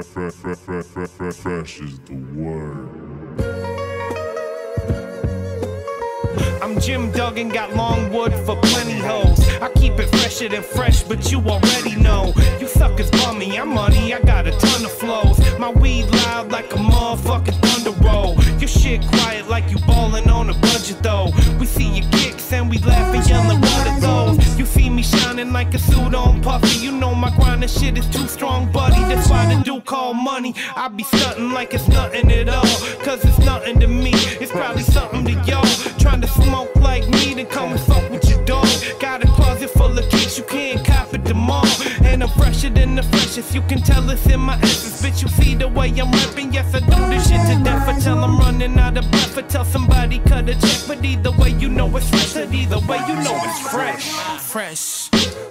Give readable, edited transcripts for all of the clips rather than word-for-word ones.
Fresh is the word. I'm Jim Duggan, got long wood for plenty hoes. I keep it fresher than fresh, but you already know. You suckers bummy, I'm money, I got a ton of flows. My weed loud like a motherfucking thunder roll. Your shit quiet like you ballin' on a budget though. We see your kicks and we laugh and yellin' what are those. You see me shining like a suit on puffy. You know my grindin' shit is too strong, buddy. That's why the dude call money. I be stuntin' like it's nothing at all. Cause it's nothing to me, it's probably something to y'all. Trying to smoke like me, then come and fuck with your dog. Got a closet full of kicks, you can't cop it tomorrow. And I'm fresher than the freshest, you can tell it's in my essence. Bitch, you see the way I'm rapping, yes I do this shit to death. Until I'm running out of breath, or tell somebody cut a check. But either way you know it's fresh, but either way you know it's fresh. Fresh,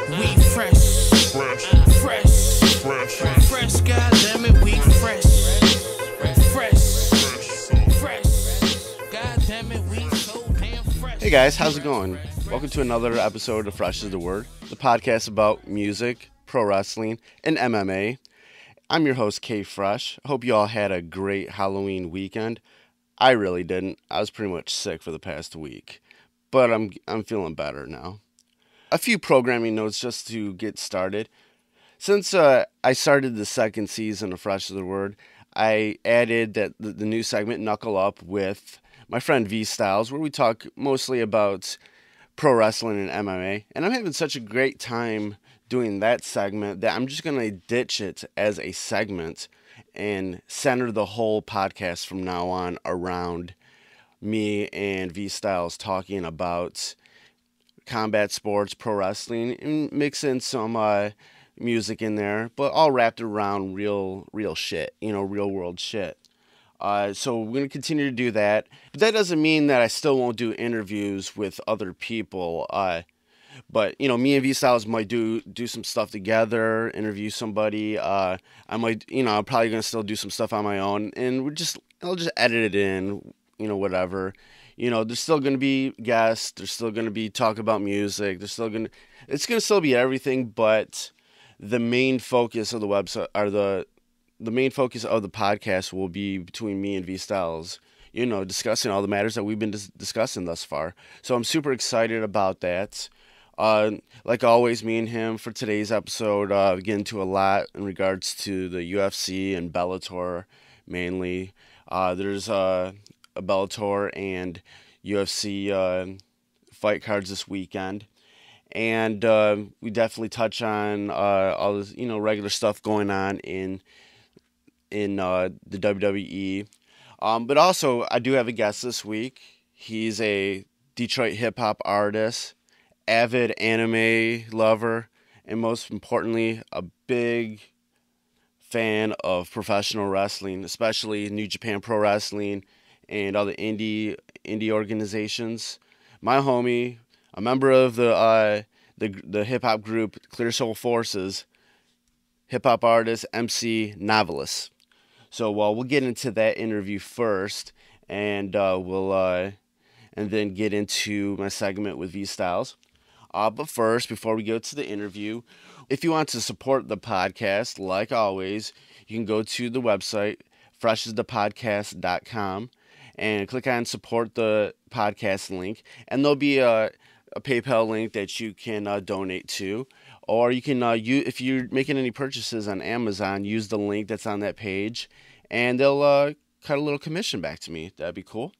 we fresh. Fresh, fresh, fresh, goddammit, we fresh. Fresh, goddammit, we so damn fresh. Hey guys, how's it going? Welcome to another episode of Fresh is the Word, the podcast about music, pro wrestling, and MMA. I'm your host, K-Fresh. I hope you all had a great Halloween weekend. I really didn't. I was pretty much sick for the past week, but I'm feeling better now. A few programming notes just to get started. Since I started the second season of Fresh is the Word, I added the new segment, Knuckle Up, with my friend Vstylez, where we talk mostly about pro wrestling and MMA. And I'm having such a great time doing that segment that I'm just going to ditch it as a segment and center the whole podcast from now on around me and Vstylez talking about combat sports, pro wrestling, and mix in some music in there, but all wrapped around real shit, real world shit. So we're going to continue to do that. But that doesn't mean that I still won't do interviews with other people. But, me and Vstylez might do some stuff together, interview somebody. I'm probably going to still do some stuff on my own. And I'll just edit it in, whatever. There's still going to be guests. There's still going to be talk about music. It's going to still be everything. But the main focus of the website, or the main focus of the podcast will be between me and Vstylez, discussing all the matters that we've been discussing thus far. So I'm super excited about that. Like always, me and him for today's episode get into a lot in regards to the UFC and Bellator mainly. There's a Bellator and UFC fight cards this weekend. And we definitely touch on all this, regular stuff going on in the WWE. But also, I do have a guest this week. He's a Detroit hip-hop artist, avid anime lover, and most importantly, a big fan of professional wrestling, especially New Japan Pro Wrestling and all the indie organizations. My homie, a member of the hip-hop group Clear Soul Forces, hip-hop artist, MC Noveliss. So we'll get into that interview first, and then get into my segment with Vstylez. But first, before we go to the interview, if you want to support the podcast, like always, you can go to the website, freshesthepodcast.com, and click on support the podcast link, and there'll be a PayPal link that you can donate to, or you can if you're making any purchases on Amazon, use the link that's on that page, and they'll cut a little commission back to me. That'd be cool.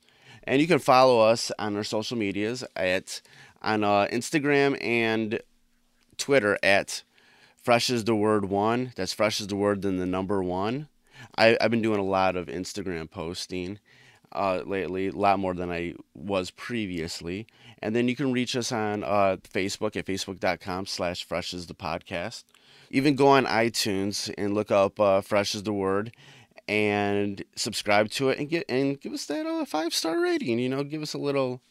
And you can follow us on our social medias on Instagram and Twitter at Fresh is the Word 1. That's Fresh is the Word, then the number 1. I've been doing a lot of Instagram posting lately, a lot more than I was previously. And then you can reach us on Facebook at facebook.com/Fresh is the Podcast. Even go on iTunes and look up Fresh is the Word and subscribe to it and give us that 5-star rating. Give us a little,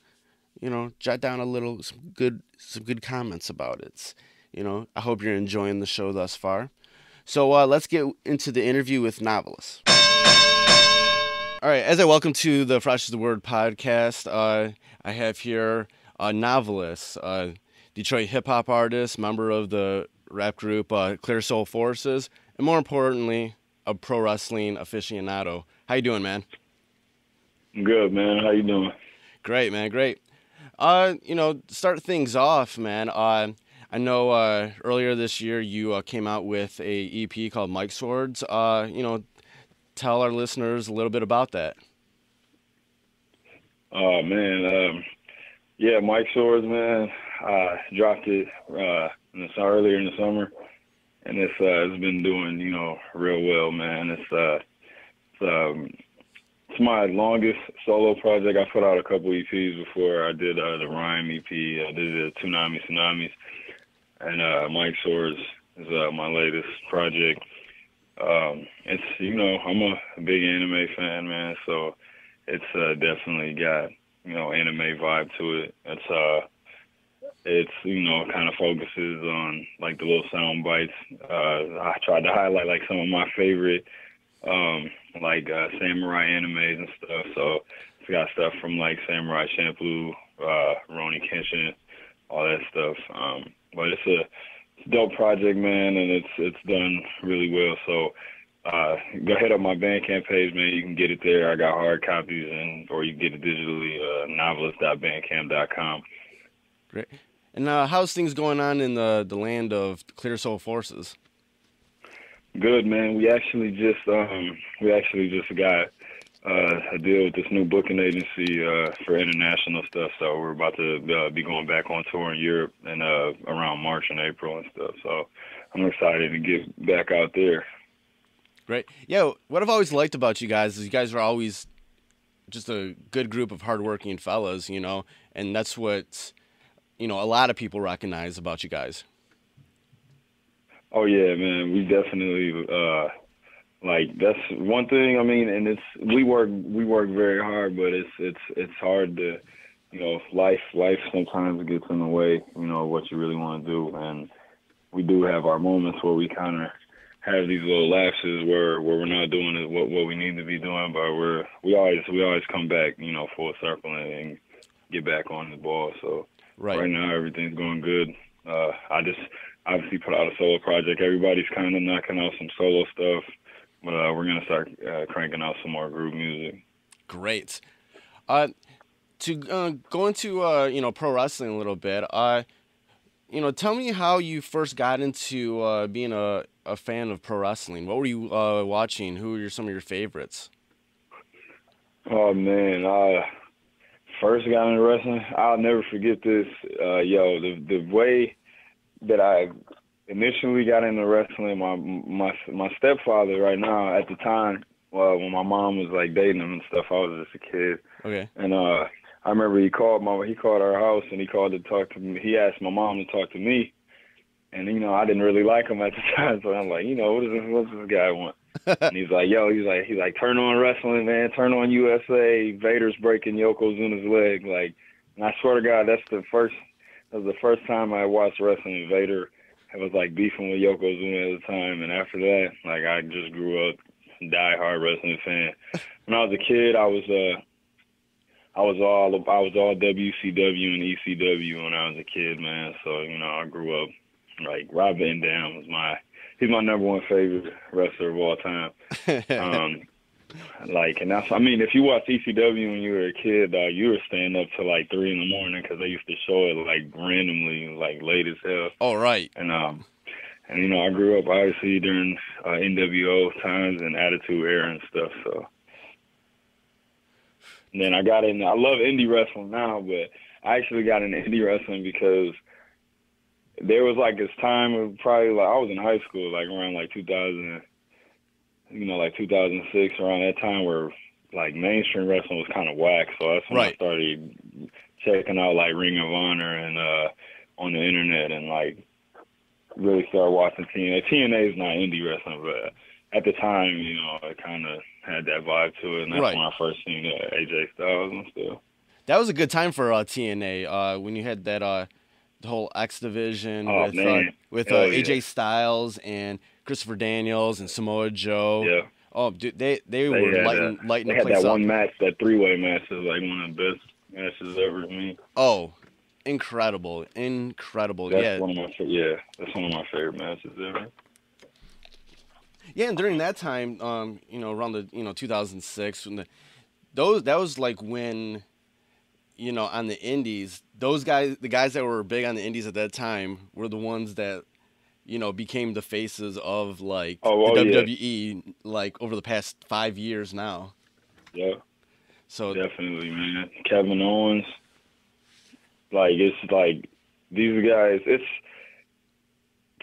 jot down some good comments about it. I hope you're enjoying the show thus far. So let's get into the interview with Noveliss. All right, as I welcome to the Fresh is the Word podcast, I have here Noveliss, Detroit hip-hop artist, member of the rap group Clear Soul Forces, and more importantly, a pro wrestling aficionado. How you doing, man? I'm good, man. How you doing? Great, man. Great. Start things off, man. I know earlier this year you came out with a EP called Mike Swordz. Tell our listeners a little bit about that. Oh, man. Yeah, Mike Swordz, man. I dropped it earlier in the summer, and it's been doing, real well, man. It's my longest solo project. I put out a couple EPs before. I did the Rhyme EP. I did the Tsunamis. And Mike Swordz is my latest project. It's, I'm a big anime fan, man, so it's definitely got, anime vibe to it. It's kind of focuses on, like, the little sound bites. I tried to highlight, like, some of my favorite, samurai animes and stuff. So it's got stuff from, like, Samurai Champloo, Rurouni Kenshin, all that stuff. But it's a dope project, man, and it's done really well. So go hit up my Bandcamp page, man. You can get it there. I got hard copies, or you can get it digitally, noveliss.bandcamp.com. Great. And how's things going on in the land of Clear Soul Forces? Good, man. We actually just got a deal with this new booking agency for international stuff. So we're about to be going back on tour in Europe and around March and April and stuff. So I'm excited to get back out there. Great. Yeah, what I've always liked about you guys is you guys are always just a good group of hardworking fellas, and that's what, a lot of people recognize about you guys. Oh, yeah, man. We definitely, that's one thing. I mean, and we work very hard, but it's hard to, life sometimes gets in the way, what you really want to do. And we do have our moments where we kind of have these little lapses where we're not doing what we need to be doing, but we always come back, full circle and get back on the ball. So right now everything's going good. I just obviously put out a solo project. Everybody's kind of knocking out some solo stuff, but we're gonna start cranking out some more group music. Great. To go into pro wrestling a little bit. Tell me how you first got into being a fan of pro wrestling. What were you watching? Who were some of your favorites? Oh, man. First got into wrestling, I'll never forget this. The way that I initially got into wrestling, my stepfather right now, at the time, when my mom was, like, dating him and stuff, I was just a kid. Okay. And I remember he called our house, and he called to talk to me. He asked my mom to talk to me, and I didn't really like him at the time, so I'm like, what's this guy want? And he's like, turn on wrestling, man, turn on USA. Vader's breaking Yokozuna's leg, like, and I swear to God, that was the first time I watched wrestling. Vader was like beefing with Yokozuna at the time, and after that, like, I just grew up die-hard wrestling fan. When I was a kid, I was all WCW and ECW when I was a kid, man. So, I grew up, like, Rob Van Dam he's my number one favorite wrestler of all time. And that's, I mean, if you watched ECW when you were a kid, you were staying up till like 3 a.m. because they used to show it like randomly, like late as hell. Oh, right. And I grew up obviously during NWO times and Attitude Era and stuff. So. And then I got in. I love indie wrestling now, but I actually got into indie wrestling because there was like this time of probably like I was in high school, like around like 2000, like 2006, around that time where like mainstream wrestling was kind of whack. So that's when I started checking out like Ring of Honor and on the internet and like really started watching TNA. TNA is not indie wrestling, but at the time, it kind of had that vibe to it, and that's when I first seen AJ Styles and stuff. That was a good time for TNA when you had that the whole X Division with AJ Styles and Christopher Daniels and Samoa Joe. Yeah. Oh, dude, they were lighting the place up. They had that one match, that three-way match, was like one of the best matches ever to me. Oh, incredible. That's one of my favorite matches ever. Yeah, and during that time, around the 2006, when that was like when, on the indies, the guys that were big on the indies at that time were the ones that, became the faces of like the WWE like over the past 5 years now. Yeah. So definitely, man. Kevin Owens. Like, it's like these guys,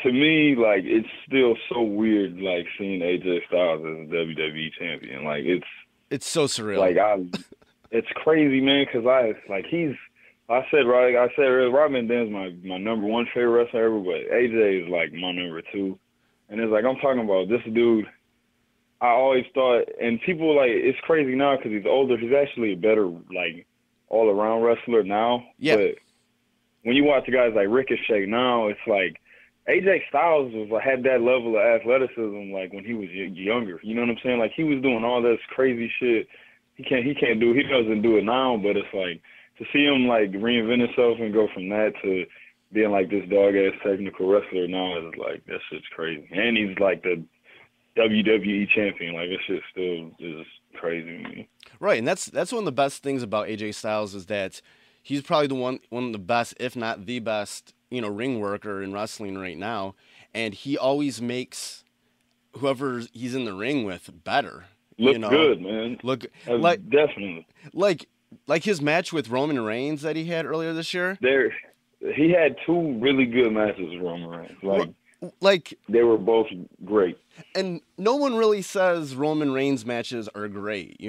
to me, like, it's still so weird, like, seeing AJ Styles as a WWE champion. Like, it's so surreal. Like, it's crazy, man, because I said Rob Van Dam's my number one favorite wrestler ever, but AJ is, like, my number two. And it's like, I'm talking about this dude. I always thought, and people, like, it's crazy now because he's older. He's actually a better, like, all-around wrestler now. Yeah. But when you watch guys like Ricochet now, it's like AJ Styles had that level of athleticism like when he was younger. You know what I'm saying? Like, he was doing all this crazy shit. He doesn't do it now, but it's like to see him like reinvent himself and go from that to being like this dog-ass technical wrestler now is like, that shit's crazy. And he's like the WWE champion. Like, this shit still is crazy to me. Right, and that's one of the best things about AJ Styles is that he's probably one of the best, if not the best, ring worker in wrestling right now, and he always makes whoever he's in the ring with better. Look good, man. Definitely. Like his match with Roman Reigns that he had earlier this year. He had two really good matches with Roman Reigns. Like they were both great. And no one really says Roman Reigns matches are great,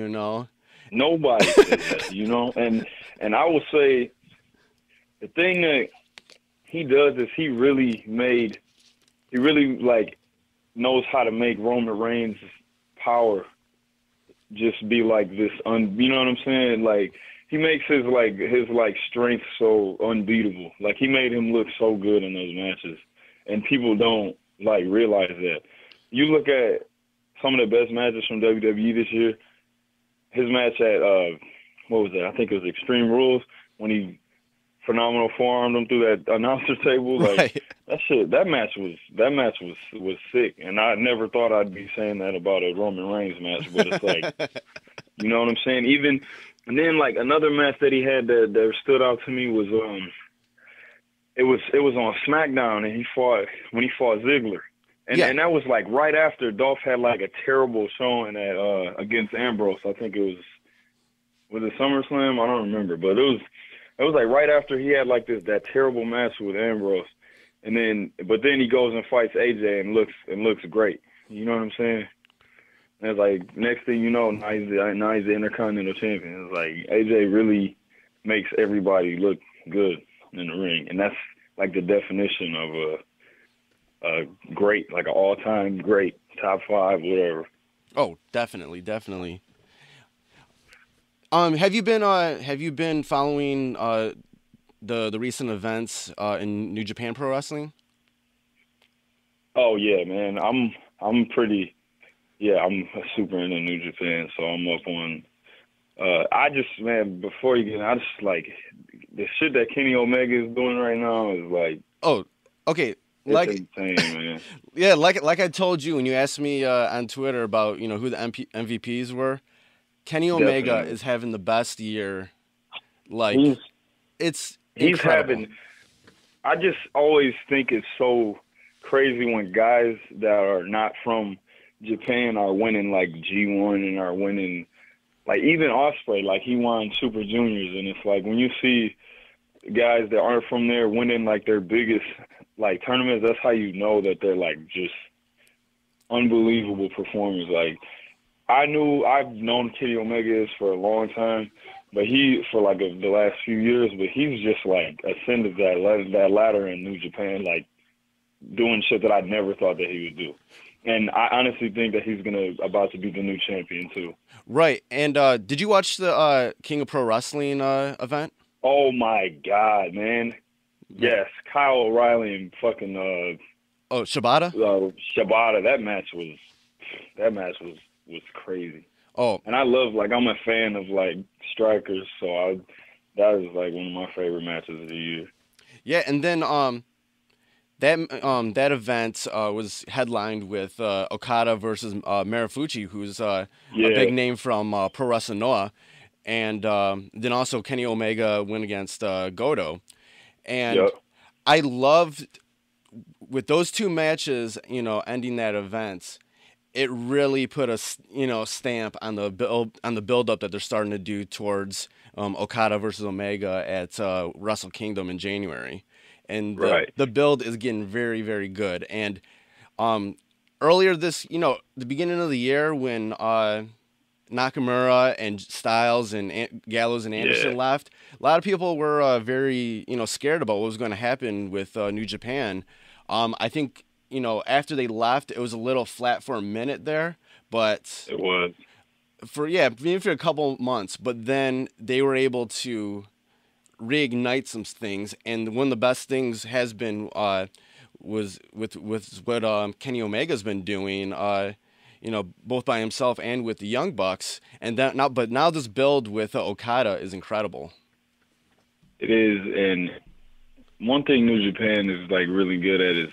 Nobody says that, and I will say the thing that he does is he really like knows how to make Roman Reigns' power just be like this you know what I'm saying? Like, he makes his strength so unbeatable. Like, he made him look so good in those matches. And people don't like realize that. You look at some of the best matches from WWE this year. His match at what was that? I think it was Extreme Rules when he phenomenal forearmed him through that announcer table. Like, right. That match was sick. And I never thought I'd be saying that about a Roman Reigns match, but it's like, you know what I'm saying? And then like another match that he had that stood out to me was it was on SmackDown, and when he fought Ziggler. And that was like right after Dolph had like a terrible showing at against Ambrose. I think it was it SummerSlam? I don't remember, but it was like right after he had like that terrible match with Ambrose. But then he goes and fights AJ and looks great. You know what I'm saying? And it's like, next thing you know, now he's the Intercontinental Champion. It's like AJ really makes everybody look good in the ring, and that's like the definition of a great, like an all-time great, top 5, whatever. Oh, definitely. Have you been following the recent events in New Japan Pro Wrestling? Oh yeah, man. I'm super into New Japan, so I'm up on. Before you get in, I just like the shit that Kenny Omega is doing right now is like. Oh, okay. It's insane, man. Yeah, like I told you when you asked me on Twitter about who the MVPs were. Kenny Omega Definitely. is having the best year. Like, it's he's incredible. having. I just always think it's so crazy when guys that are not from Japan are winning like G1 and are winning, like even Ospreay, like he won Super Juniors, and it's like when you see guys that aren't from there winning like their biggest like tournaments, that's how you know that they're like just unbelievable performers. Like I've known Kenny Omega for a long time, but for like the last few years, but he's just like ascended that ladder in New Japan, like doing shit that I never thought that he would do. And I honestly think that he's about to be the new champion too. Right. And did you watch the King of Pro Wrestling event? Oh my God, man! Yes, Kyle O'Reilly and fucking Shibata. Shibata. That match was crazy. Oh, and I'm a fan of like strikers, so that is like one of my favorite matches of the year. Yeah, and then that event was headlined with Okada versus Marufuji, who's a big name from Pro Wrestling Noah, and then also Kenny Omega went against Goto, and I loved with those two matches, ending that event. It really put a stamp on the build up that they're starting to do towards Okada versus Omega at Wrestle Kingdom in January, and the build is getting very, very good. And earlier this, the beginning of the year when Nakamura and Styles and Gallows and Anderson left, a lot of people were very scared about what was going to happen with New Japan. I think. After they left, it was a little flat for a minute there, but it was maybe for a couple months. But then they were able to reignite some things, and one of the best things has been was with what Kenny Omega's been doing, both by himself and with the Young Bucks, and now this build with Okada is incredible. It is, and one thing New Japan is like really good at is.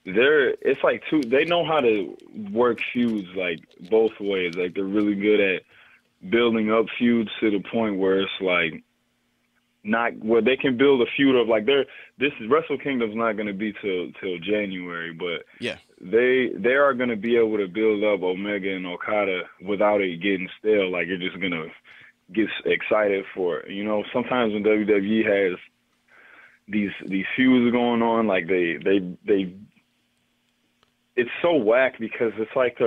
It's like they know how to work feuds like both ways. Like they're really good at building up feuds to the point where it's like not where they can build a feud of like this Wrestle Kingdom's not going to be till January, but they are going to be able to build up Omega and Okada without it getting stale. Like you're just going to get excited for it. Sometimes when WWE has these feuds going on, like they it's so whack because it's like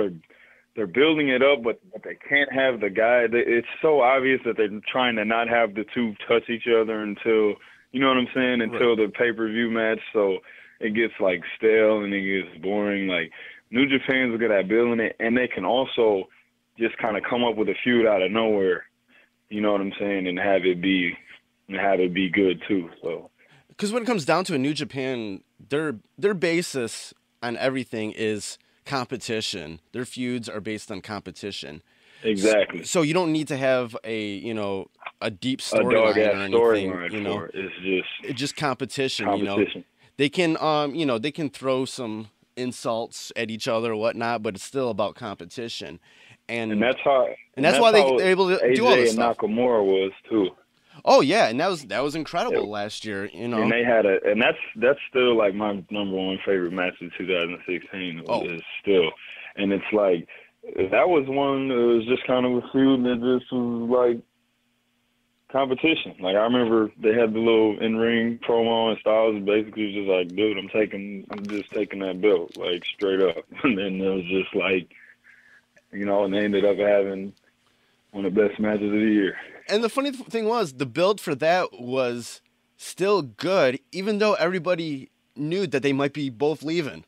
they're building it up, but they can't have the guy. It's so obvious that they're trying to not have the two touch each other until, you know what I'm saying, until the pay-per-view match. So it gets like stale and it gets boring. Like New Japan's good at building it, and they can also just kind of come up with a feud out of nowhere. You know what I'm saying, and have it be good too. So because when it comes down to a New Japan, their basis on everything is competition. Their feuds are based on competition. Exactly. So you don't need to have a deep storyline or anything. It's just competition. They can they can throw some insults at each other or whatnot, but it's still about competition. And that's why they're able to AJ do all this stuff. And Nakamura was too. Oh yeah, and that was incredible last year. And they had and that's still like my number one favorite match of 2016. Is still, and it's like that was one that was just kind of a feud that just was like competition. Like I remember they had the little in-ring promo and Styles basically was just like, dude, I'm just taking that belt like straight up, and then it was just like, and they ended up having one of the best matches of the year. And the funny thing was, the build for that was still good, even though everybody knew that they might be both leaving.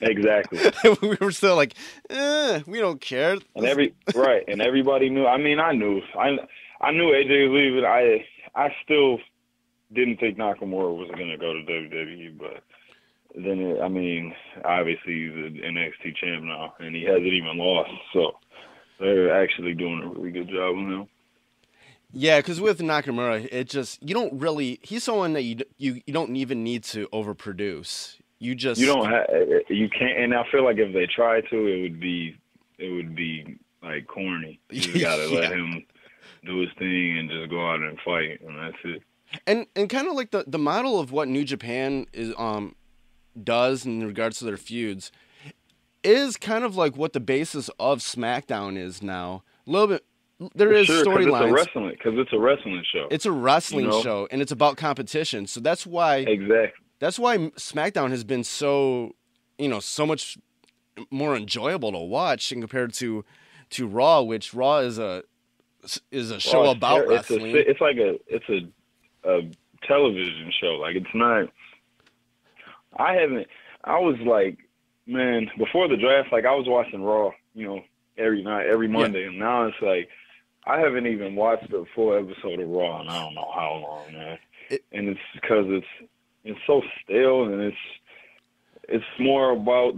Exactly. We were still like, we don't care. And everybody knew. I mean, I knew AJ was leaving. I still didn't think Nakamura was going to go to WWE, but then, obviously he's an NXT champ now, and he hasn't even lost, so they're actually doing a really good job with him. Yeah, because with Nakamura, he's someone that you don't even need to overproduce. You can't, and I feel like if they try to, it would be like corny. You just gotta let him do his thing and just go out and fight, and that's it. And kind of like the model of what New Japan is does in regards to their feuds is kind of like what the basis of SmackDown is now. A little bit. There is storylines because it's a wrestling show. It's a wrestling show, and it's about competition. So that's why That's why SmackDown has been so much more enjoyable to watch in compared to Raw, which Raw is a show about wrestling. It's a television show. Like it's not. I was like, man, before the draft, like I was watching Raw, every night, every Monday, and now it's like. I haven't even watched a full episode of Raw in I don't know how long, man. And it's because it's so stale, and it's more about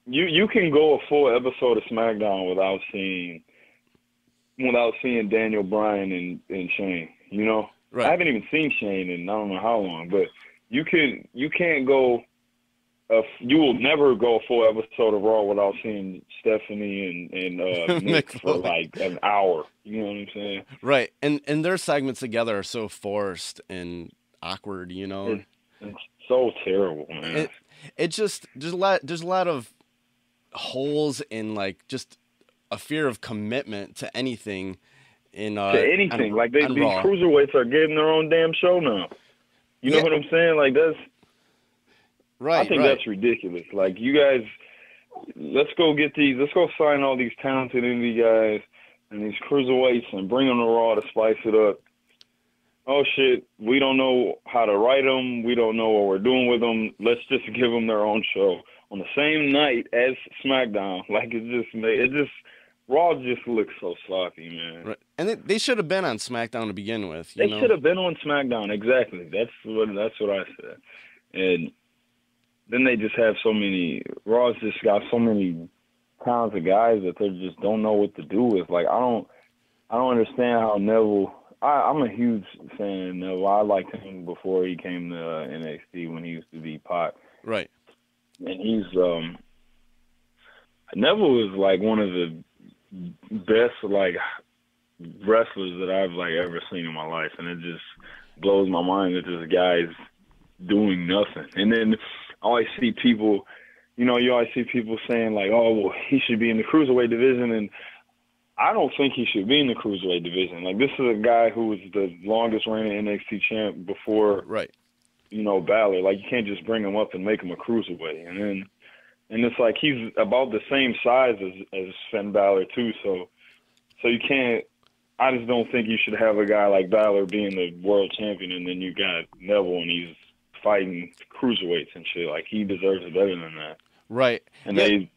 you can go a full episode of SmackDown without seeing Daniel Bryan and Shane. Right. I haven't even seen Shane in I don't know how long, but you can't go. You will never go a full episode of Raw without seeing Stephanie and Nick for like an hour. You know what I'm saying? Right, and their segments together are so forced and awkward. You know, it's so terrible, man. It just there's a lot of holes in like just a fear of commitment to anything. To anything, like these cruiserweights are getting their own damn show now. You know what I'm saying? Like that's. Right, I think that's ridiculous. Like, you guys, let's go sign all these talented indie guys and these cruiserweights and bring them to Raw to spice it up. Oh, shit, we don't know how to write them. We don't know what we're doing with them. Let's just give them their own show on the same night as SmackDown. Like, Raw just looks so sloppy, man. Right. And they should have been on SmackDown to begin with. They should have been on SmackDown, exactly. That's what I said. And then they just have so many. Raw's just got so many talented guys that they just don't know what to do with. Like I don't understand how Neville. I'm a huge fan of Neville. I liked him before he came to NXT when he used to be Pac. Right. And he's Neville is like one of the best like wrestlers that I've like ever seen in my life, and it just blows my mind that this guy's doing nothing. And then I always see people, you always see people saying like, oh, well, he should be in the cruiserweight division, and I don't think he should be in the cruiserweight division. Like, this is a guy who was the longest reigning NXT champ before, right? Balor. Like, you can't just bring him up and make him a cruiserweight. And it's like he's about the same size as Finn Balor too. So you can't. I just don't think you should have a guy like Balor being the world champion, and then you got Neville and he's fighting cruiserweights and shit. Like, he deserves better than that. Right. And that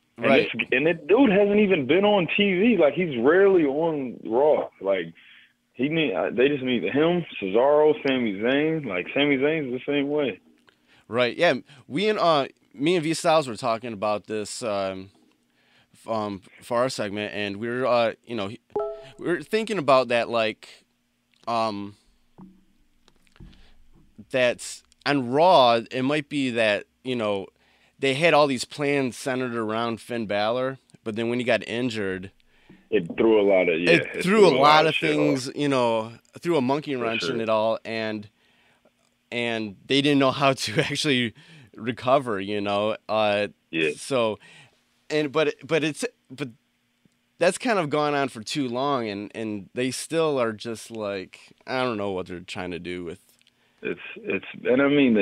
dude hasn't even been on TV. Like, he's rarely on Raw. Like, they just need him, Cesaro, Sami Zayn. Like, Sami Zayn's the same way. Right. Yeah. Me and Vstylez were talking about this for our segment, and we were we were thinking about that, like that's on Raw. It might be that they had all these plans centered around Finn Balor, but then when he got injured, it threw a lot of it threw a lot of things. Threw a monkey wrench in it all, and they didn't know how to actually recover. So, but that's kind of gone on for too long, and they still are just like, I don't know what they're trying to do with. And I mean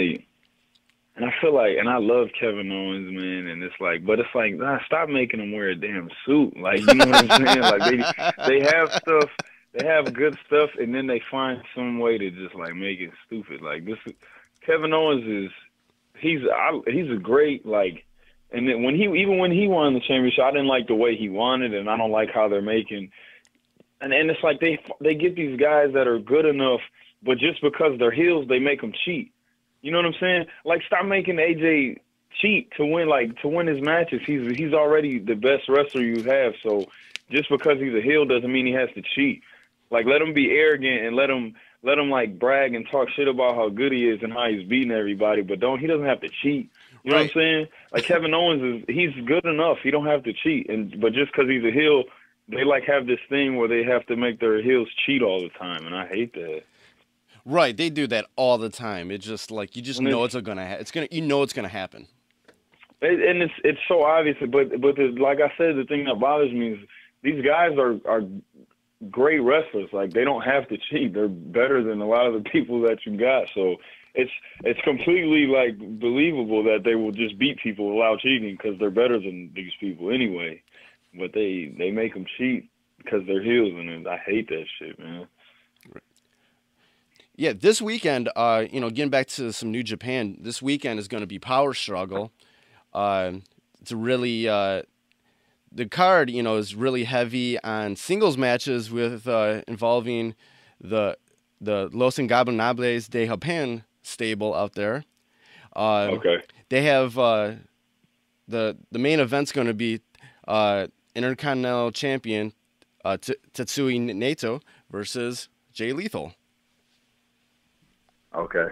and I feel like, and I love Kevin Owens, man, and it's like, nah, stop making him wear a damn suit. Like, you know what I'm saying? Like, they have stuff, they have good stuff, and then they find some way to just like make it stupid. Like, Kevin Owens he's a great, like, and then when he won the championship, I didn't like the way he won it, and I don't like how they're making, and it's like they get these guys that are good enough, but just because they're heels, they make them cheat. You know what I'm saying? Like, stop making AJ cheat to win his matches. He's already the best wrestler you have. So just because he's a heel doesn't mean he has to cheat. Like, let him be arrogant and let him like brag and talk shit about how good he is and how he's beating everybody, but he doesn't have to cheat. You know what I'm saying? Like, Kevin Owens he's good enough. He don't have to cheat. But just because he's a heel, they like have this thing where they have to make their heels cheat all the time, and I hate that. Right, they do that all the time. It's just like, you just know it's gonna happen. And it's so obvious, but like I said, the thing that bothers me is these guys are great wrestlers. Like, they don't have to cheat. They're better than a lot of the people that you got. So it's completely like believable that they will just beat people without cheating because they're better than these people anyway. But they make them cheat because they're heels, and I hate that shit, man. Yeah, this weekend, getting back to some New Japan, this weekend is going to be Power Struggle. It's really, the card, is really heavy on singles matches with involving the Los Ingobernables de Japan stable out there. Okay. They have the main event's going to be Intercontinental Champion Tetsuya Naito versus Jay Lethal. Okay.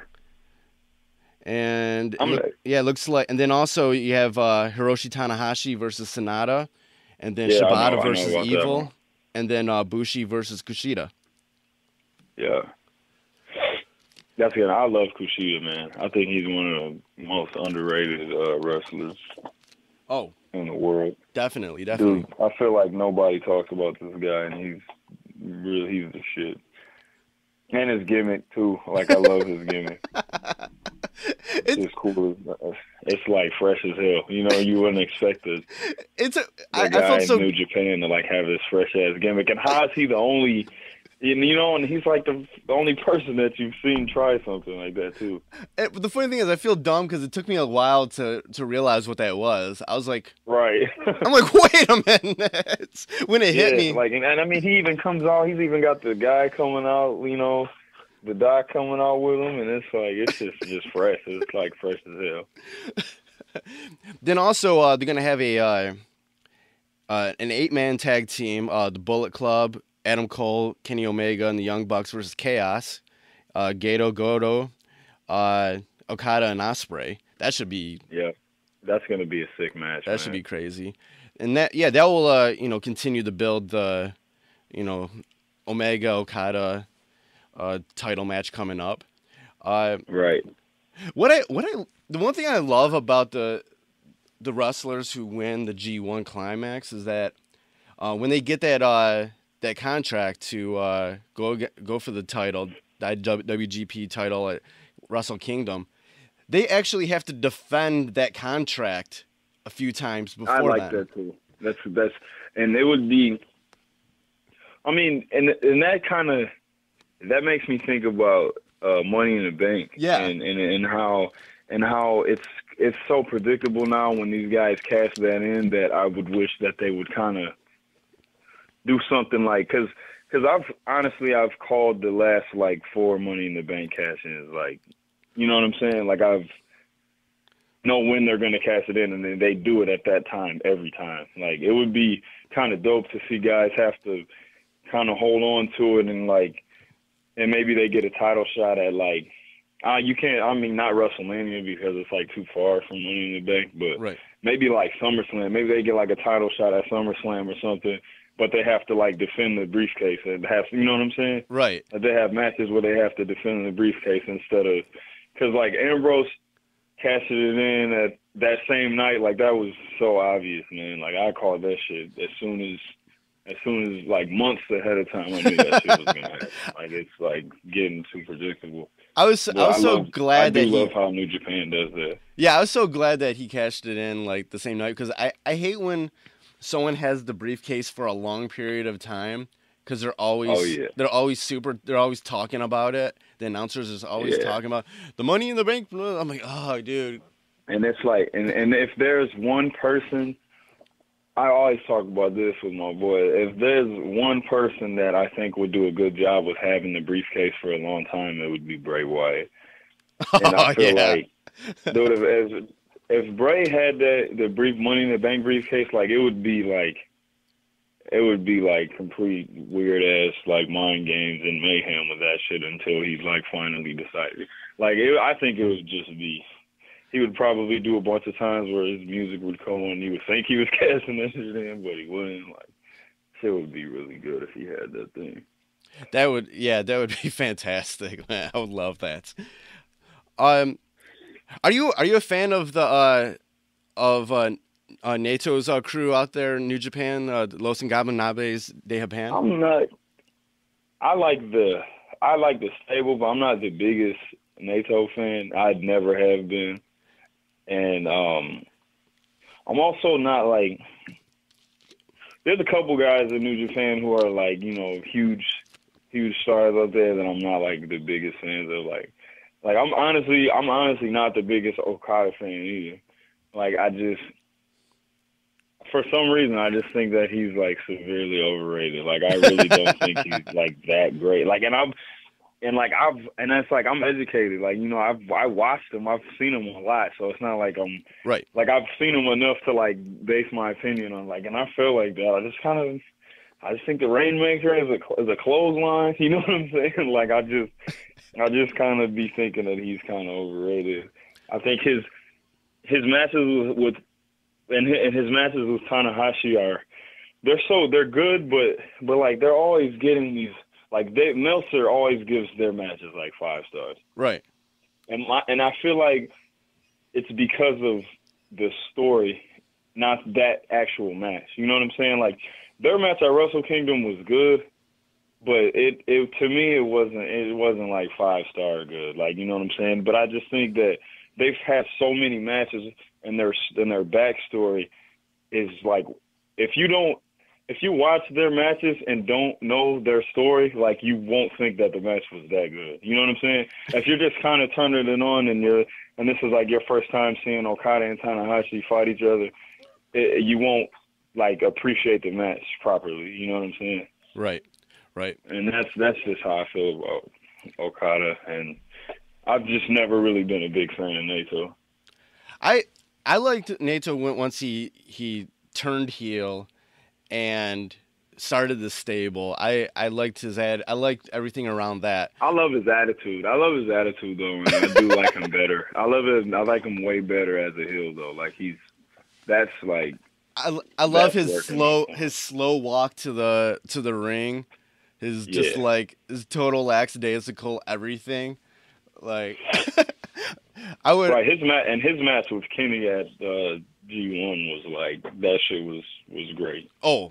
And it looks like, and then also you have Hiroshi Tanahashi versus Sonata, and then Shibata versus Evil, and then Bushi versus Kushida. Yeah, that's good. I love Kushida, man. I think he's one of the most underrated wrestlers. Oh, in the world, definitely. Dude, I feel like nobody talks about this guy, and he's the shit. And his gimmick too. Like, I love his gimmick. It's cool. It's like fresh as hell. You know, you wouldn't expect it. I felt so New Japan to like have this fresh ass gimmick. And how is he the only? You know, and he's like the only person that you've seen try something like that too. The funny thing is, I feel dumb because it took me a while to realize what that was. I was like, right. I'm like, wait a minute. When it hit me, like, and I mean, he even comes out. He's even got the guy coming out. You know, the doc coming out with him, and it's like it's just fresh. It's like fresh as hell. Then also, they're gonna have an 8-man tag team, the Bullet Club. Adam Cole, Kenny Omega, and the Young Bucks versus Chaos. Gato, Goto, Okada, and Ospreay. That should be... Yeah, that's going to be a sick match, That should be crazy. And that will, continue to build the, Omega-Okada title match coming up. Right. The one thing I love about the wrestlers who win the G1 Climax is that when they get that contract to go for the title, that WGP title at Wrestle Kingdom, they actually have to defend that contract a few times before. I like that too. That's and it would be. I mean, and that makes me think about Money in the Bank. Yeah, and how it's so predictable now when these guys cash that in that I would wish that they would kind of do something like, because I've called the last like 4 Money in the Bank cash-ins, like, you know what I'm saying? Like, I've know when they're going to cash it in, and then they do it at that time every time. Like, it would be kind of dope to see guys have to kind of hold on to it and maybe they get a title shot at like, you can't, I mean, not WrestleMania because it's like too far from Money in the Bank, but maybe like SummerSlam. Maybe they get like a title shot at SummerSlam or something. But they have to like defend the briefcase and you know what I'm saying? Right. They have matches where they have to defend the briefcase instead of, because like Ambrose cashed it in at that same night. Like, that was so obvious, man. Like, I called that shit as soon as like months ahead of time. I knew that shit was gonna happen. Like, it's like getting too predictable. I was so glad that I love how New Japan does that. Yeah, I was so glad that he cashed it in like the same night, because I hate when someone has the briefcase for a long period of time, because they're always talking about it. The announcers is always talking about the Money in the Bank. I'm like, oh, dude. And it's like, and if there's one person, I always talk about this with my boy. If there's one person that I think would do a good job with having the briefcase for a long time, it would be Bray Wyatt. And I feel like, dude, if Bray had the brief Money in the Bank briefcase, like, it would be like complete weird ass like mind games and mayhem with that shit until he like finally decided. Like, I think it would just be, he would probably do a bunch of times where his music would come on and he would think he was cashing that shit in, but he wouldn't. Like, shit would be really good if he had that thing. That would be fantastic, man. I would love that. Are you a fan of the Nato's crew out there in New Japan, Los Ingobernables de Japan? I'm not. I like the stable, but I'm not the biggest Nato fan. I never have been, and I'm also not like. There's a couple guys in New Japan who are like, you know, huge stars out there that I'm not like the biggest fans of. Like I'm honestly not the biggest Okada fan either. Like, for some reason, I just think that he's like severely overrated. Like, I really don't think he's like that great. Like, and that's like, I'm educated. Like, you know, I watched him. I've seen him a lot, so it's not like I'm right. Like, I've seen him enough to like base my opinion on, like, and I feel like that. I just think the Rainmaker is a clothesline. You know what I'm saying? Like, I just kind of be thinking that he's kind of overrated. I think his matches with his matches with Tanahashi they're good, but like they're always getting these, like Meltzer always gives their matches like 5 stars. Right. And I feel like it's because of the story, not that actual match. You know what I'm saying? Like their match at Wrestle Kingdom was good, but it to me it wasn't like 5-star good. Like, you know what I'm saying? But I just think that they've had so many matches, and their backstory is like, if you watch their matches and don't know their story, like you won't think that the match was that good. You know what I'm saying? If you're just kind of turning it on and this is like your first time seeing Okada and Tanahashi fight each other, you won't like appreciate the match properly. You know what I'm saying? Right. And that's just how I feel about Okada, and I've just never really been a big fan of Naito. I liked Naito once he turned heel and started the stable. I liked his I liked everything around that. I love his attitude. Though, man. I do like him better. I like him way better as a heel though. Like I love his slow walk to the ring. Just like his total lackadaisical everything. Like I would his match with Kenny at G1 was like, that shit was great. Oh,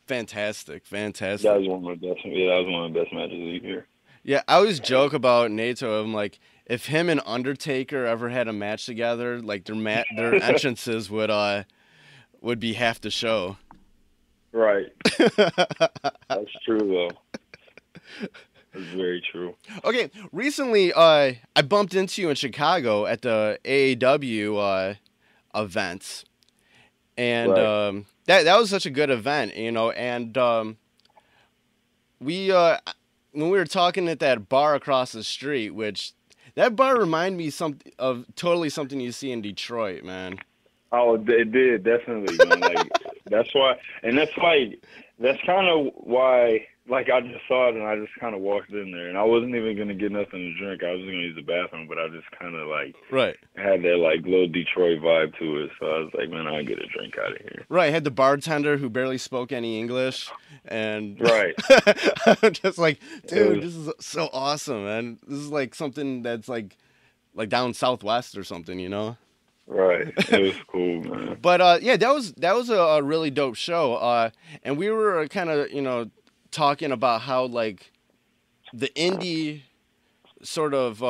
fantastic. That was one of the best. Yeah, that was one of the best matches of the year. Yeah, I always joke about Naito. I'm like, if him and Undertaker ever had a match together, like their entrances would be half the show. Right. That's true though. That's very true. Okay, recently I bumped into you in Chicago at the AAW events, and that was such a good event, you know. And we when we were talking at that bar across the street, which that bar reminded me of totally something you see in Detroit, man. Oh, it did, definitely, man. Like that's kind of why. Like, I just saw it, and I just kind of walked in there, and I wasn't even going to get nothing to drink. I was going to use the bathroom, but I just kind of, like, had that, like, little Detroit vibe to it. So I was like, man, I'll get a drink out of here. Right. Had the bartender who barely spoke any English, and right. I'm just like, dude, this is so awesome, man. This is, like, something that's, like down Southwest or something, you know? Right. It was cool, man. But, yeah, that was a really dope show. And we were kind of, you know, talking about how like the indie sort of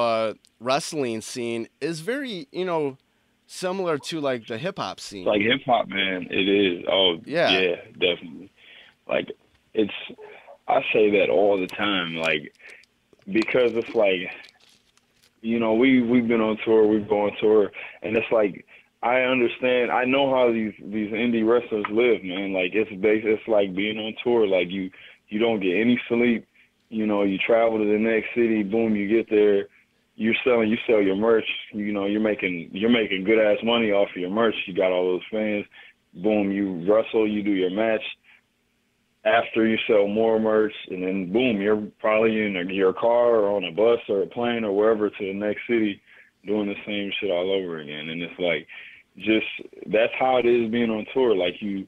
wrestling scene is very, you know, similar to like the hip hop scene. Like hip hop, man, it is. Oh yeah, definitely. Like I say that all the time, like, because it's like, you know, we've been on tour, we go on tour, and it's like, I understand. I know how these indie wrestlers live, man. Like it's like being on tour. Like you don't get any sleep. You know, you travel to the next city. Boom, you get there. You sell your merch. You know, you're making good ass money off of your merch. You got all those fans. Boom, you wrestle. You do your match. After you sell more merch, and then boom, you're probably in your car or on a bus or a plane or wherever to the next city, doing the same shit all over again. And it's like, just that's how it is being on tour. Like you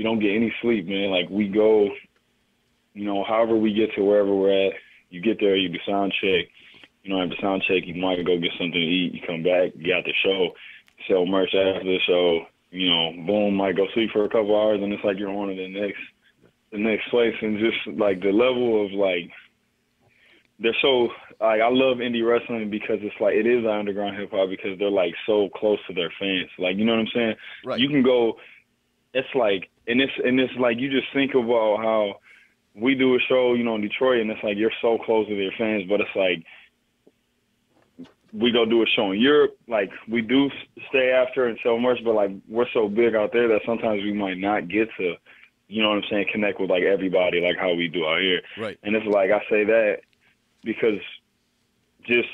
don't get any sleep, man. Like we go. You know, however we get to wherever we're at, you get there, you do sound check. You know, after sound check, you might go get something to eat. You come back, you got the show, sell merch after the show. You know, boom, might go sleep for a couple hours, and it's like you're on to the next place. And just like the level of like, they're so like, I love indie wrestling because it's like it is underground hip hop because they're like so close to their fans. Like, you know what I'm saying? Right. You can go. It's like, and it's like you just think about how we do a show, you know, in Detroit, and it's like you're so close to their fans, but it's like we go do a show in Europe, like we do stay after and sell merch, but like we're so big out there that sometimes we might not get to, you know what I'm saying, connect with like everybody like how we do out here. Right. And it's like I say that because just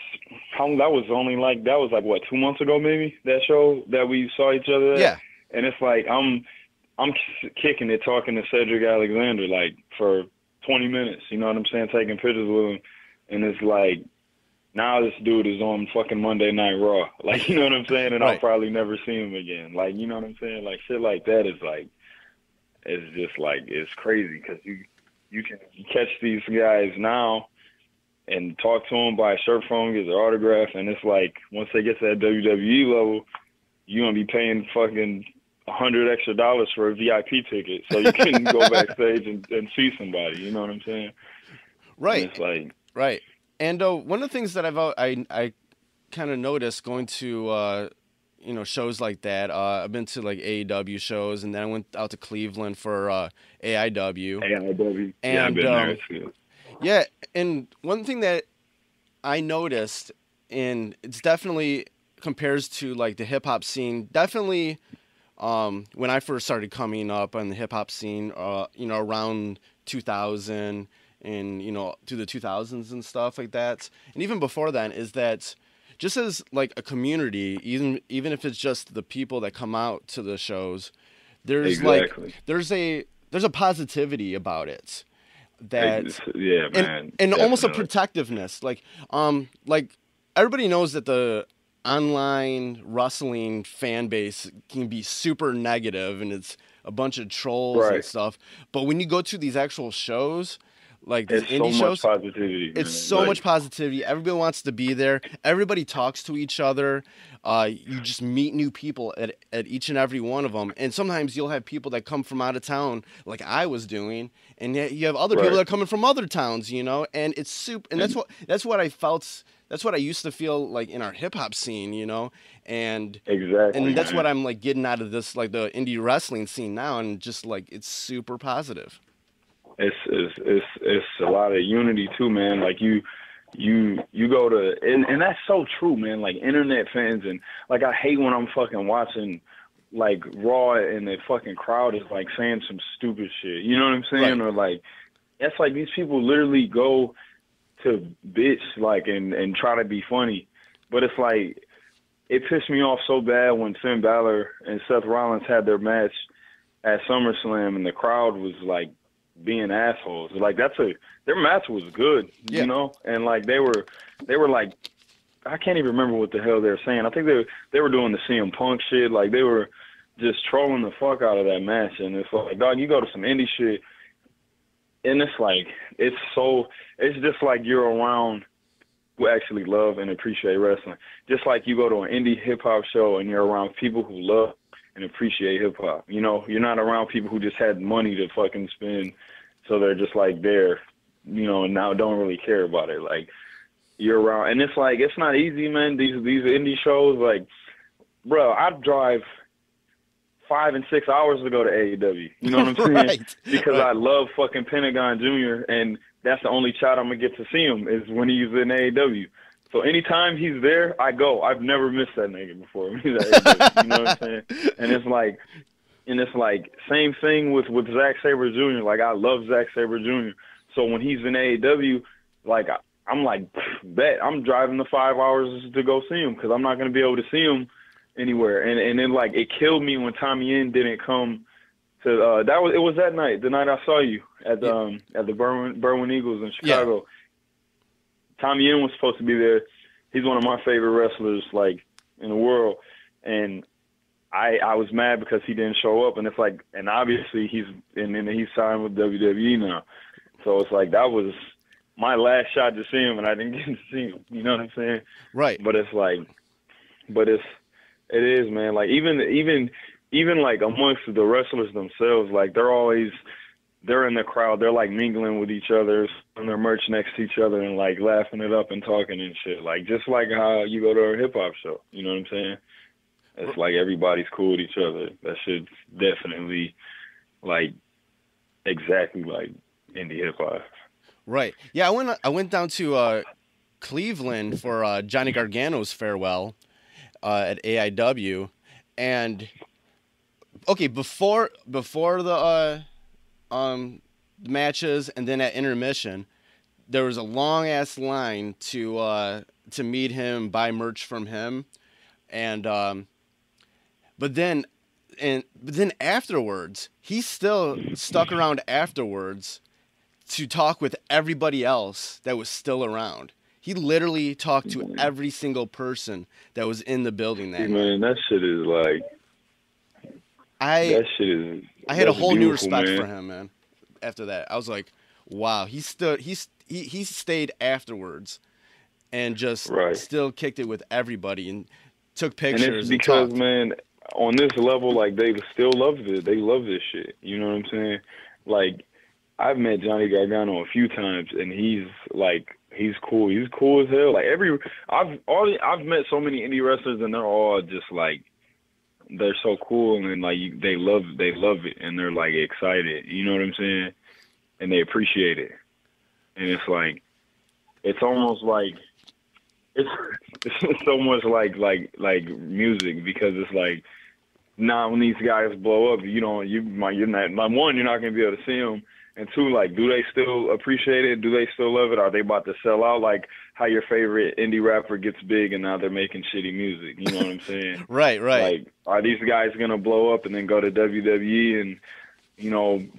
that was like what, 2 months ago maybe, that show that we saw each other at? Yeah. And it's like I'm kicking it, talking to Cedric Alexander, like, for 20 minutes, you know what I'm saying, taking pictures with him. And it's like, now this dude is on fucking Monday Night Raw. Like, you know what I'm saying? And Right. I'll probably never see him again. Like, you know what I'm saying? Like, shit like that is like, it's just like, it's crazy because you can catch these guys now and talk to them, buy a shirt from them, get their autograph, and it's like, once they get to that WWE level, you're going to be paying fucking $100 extra for a VIP ticket so you can go backstage and see somebody. You know what I'm saying? Right. And it's like, right. And one of the things that I kind of noticed going to shows like that. I've been to like AEW shows, and then I went out to Cleveland for AIW. AIW. And Yeah, I've been there too. yeah, and one thing that I noticed, and it's definitely compares to like the hip hop scene. Definitely, when I first started coming up on the hip hop scene, around 2000 and through the 2000s and stuff like that, and even before then, is that just as like a community, even if it's just the people that come out to the shows, there's Exactly. there's a positivity about it. That yeah, man, and almost a definitely. protectiveness, like everybody knows that the online wrestling fan base can be super negative and it's a bunch of trolls and Right. stuff, but when you go to these actual shows, like these It's indie so shows, much positivity. it's man. so Like, much positivity. Everybody wants to be there. Everybody talks to each other. You just meet new people at each and every one of them. And sometimes you'll have people that come from out of town, like I was doing, and yet you have other people Right. that are coming from other towns, And it's super. And that's what I felt. That's what I used to feel like in our hip hop scene, And Exactly. and that's man. what I'm like getting out of this, like the indie wrestling scene now, and just like it's super positive. It's a lot of unity too, man. Like you go to and that's so true, man. Like internet fans and like I hate when I'm fucking watching like Raw and the fucking crowd is like saying some stupid shit. You know what I'm saying? Right. Or like that's like these people literally go to bitch like and try to be funny. But it's like it pissed me off so bad when Finn Balor and Seth Rollins had their match at SummerSlam and the crowd was like being assholes. Like their match was good, Yeah. and like they were like I can't even remember what the hell they were saying. I think they were doing the CM Punk shit. Like they were just trolling the fuck out of that match, and it's like, dog, you go to some indie shit, and it's like it's just like you're around who actually love and appreciate wrestling. Just like you go to an indie hip hop show and you're around people who love and appreciate hip hop. You're not around people who just had money to fucking spend, so they're just like there, and now don't really care about it. Like you're around, and it's like it's not easy, man. These indie shows, like, bro, I'd drive 5 and 6 hours to go to AEW. You know what I'm saying? Right. Because Right. I love fucking Pentagon Jr. and that's the only shot I'm gonna get to see him is when he's in AEW. So anytime he's there, I go. I've never missed that nigga before. He's at AEW, you know what I'm saying? And it's like same thing with Zack Sabre Jr. Like I love Zack Sabre Jr. So when he's in AEW, like I'm like, bet I'm driving the 5 hours to go see him because I'm not gonna be able to see him anywhere. And then like it killed me when Tommy Yen didn't come to it was that night, the night I saw you at the Berwyn Eagles in Chicago. Yeah. Tommy Yen was supposed to be there. He's one of my favorite wrestlers like in the world, and I was mad because he didn't show up. And it's like, and obviously he's signed with WWE now, so it's like that was my last shot to see him, and I didn't get to see him. You know what I'm saying? Right. But it's like, it is, man. Like even like amongst the wrestlers themselves, like they're in the crowd, they're like mingling with each other and their merch next to each other and like laughing it up and talking and shit. Like just like how you go to a hip hop show, you know what I'm saying? It's like everybody's cool with each other. That shit's definitely like exactly like indie hip hop. Right. Yeah, I went down to Cleveland for Johnny Gargano's farewell at AIW, and okay, before the matches and then at intermission, there was a long ass line to meet him, buy merch from him, and but then afterwards, he still stuck around afterwards to talk with everybody else that was still around. He literally talked to every single person that was in the building that night. Man, that shit is like. I had a whole new respect for him, man. After that, I was like, wow, he stayed afterwards, and just still kicked it with everybody and took pictures. And it's because, man, on this level, like, they still love it. They love this shit. You know what I'm saying? Like, I've met Johnny Gargano a few times, and he's cool. He's cool as hell. Like, I've met so many indie wrestlers, and they're all just like, they're so cool, and like they love it, and they're like excited. You know what I'm saying? And they appreciate it. And it's like, it's almost like it's so much like music, because it's like, now when these guys blow up, you're not gonna be able to see them. And two, like, do they still appreciate it? Do they still love it? Are they about to sell out? Like how your favorite indie rapper gets big and now they're making shitty music. You know what I'm saying? Right. Like, are these guys going to blow up and then go to WWE and,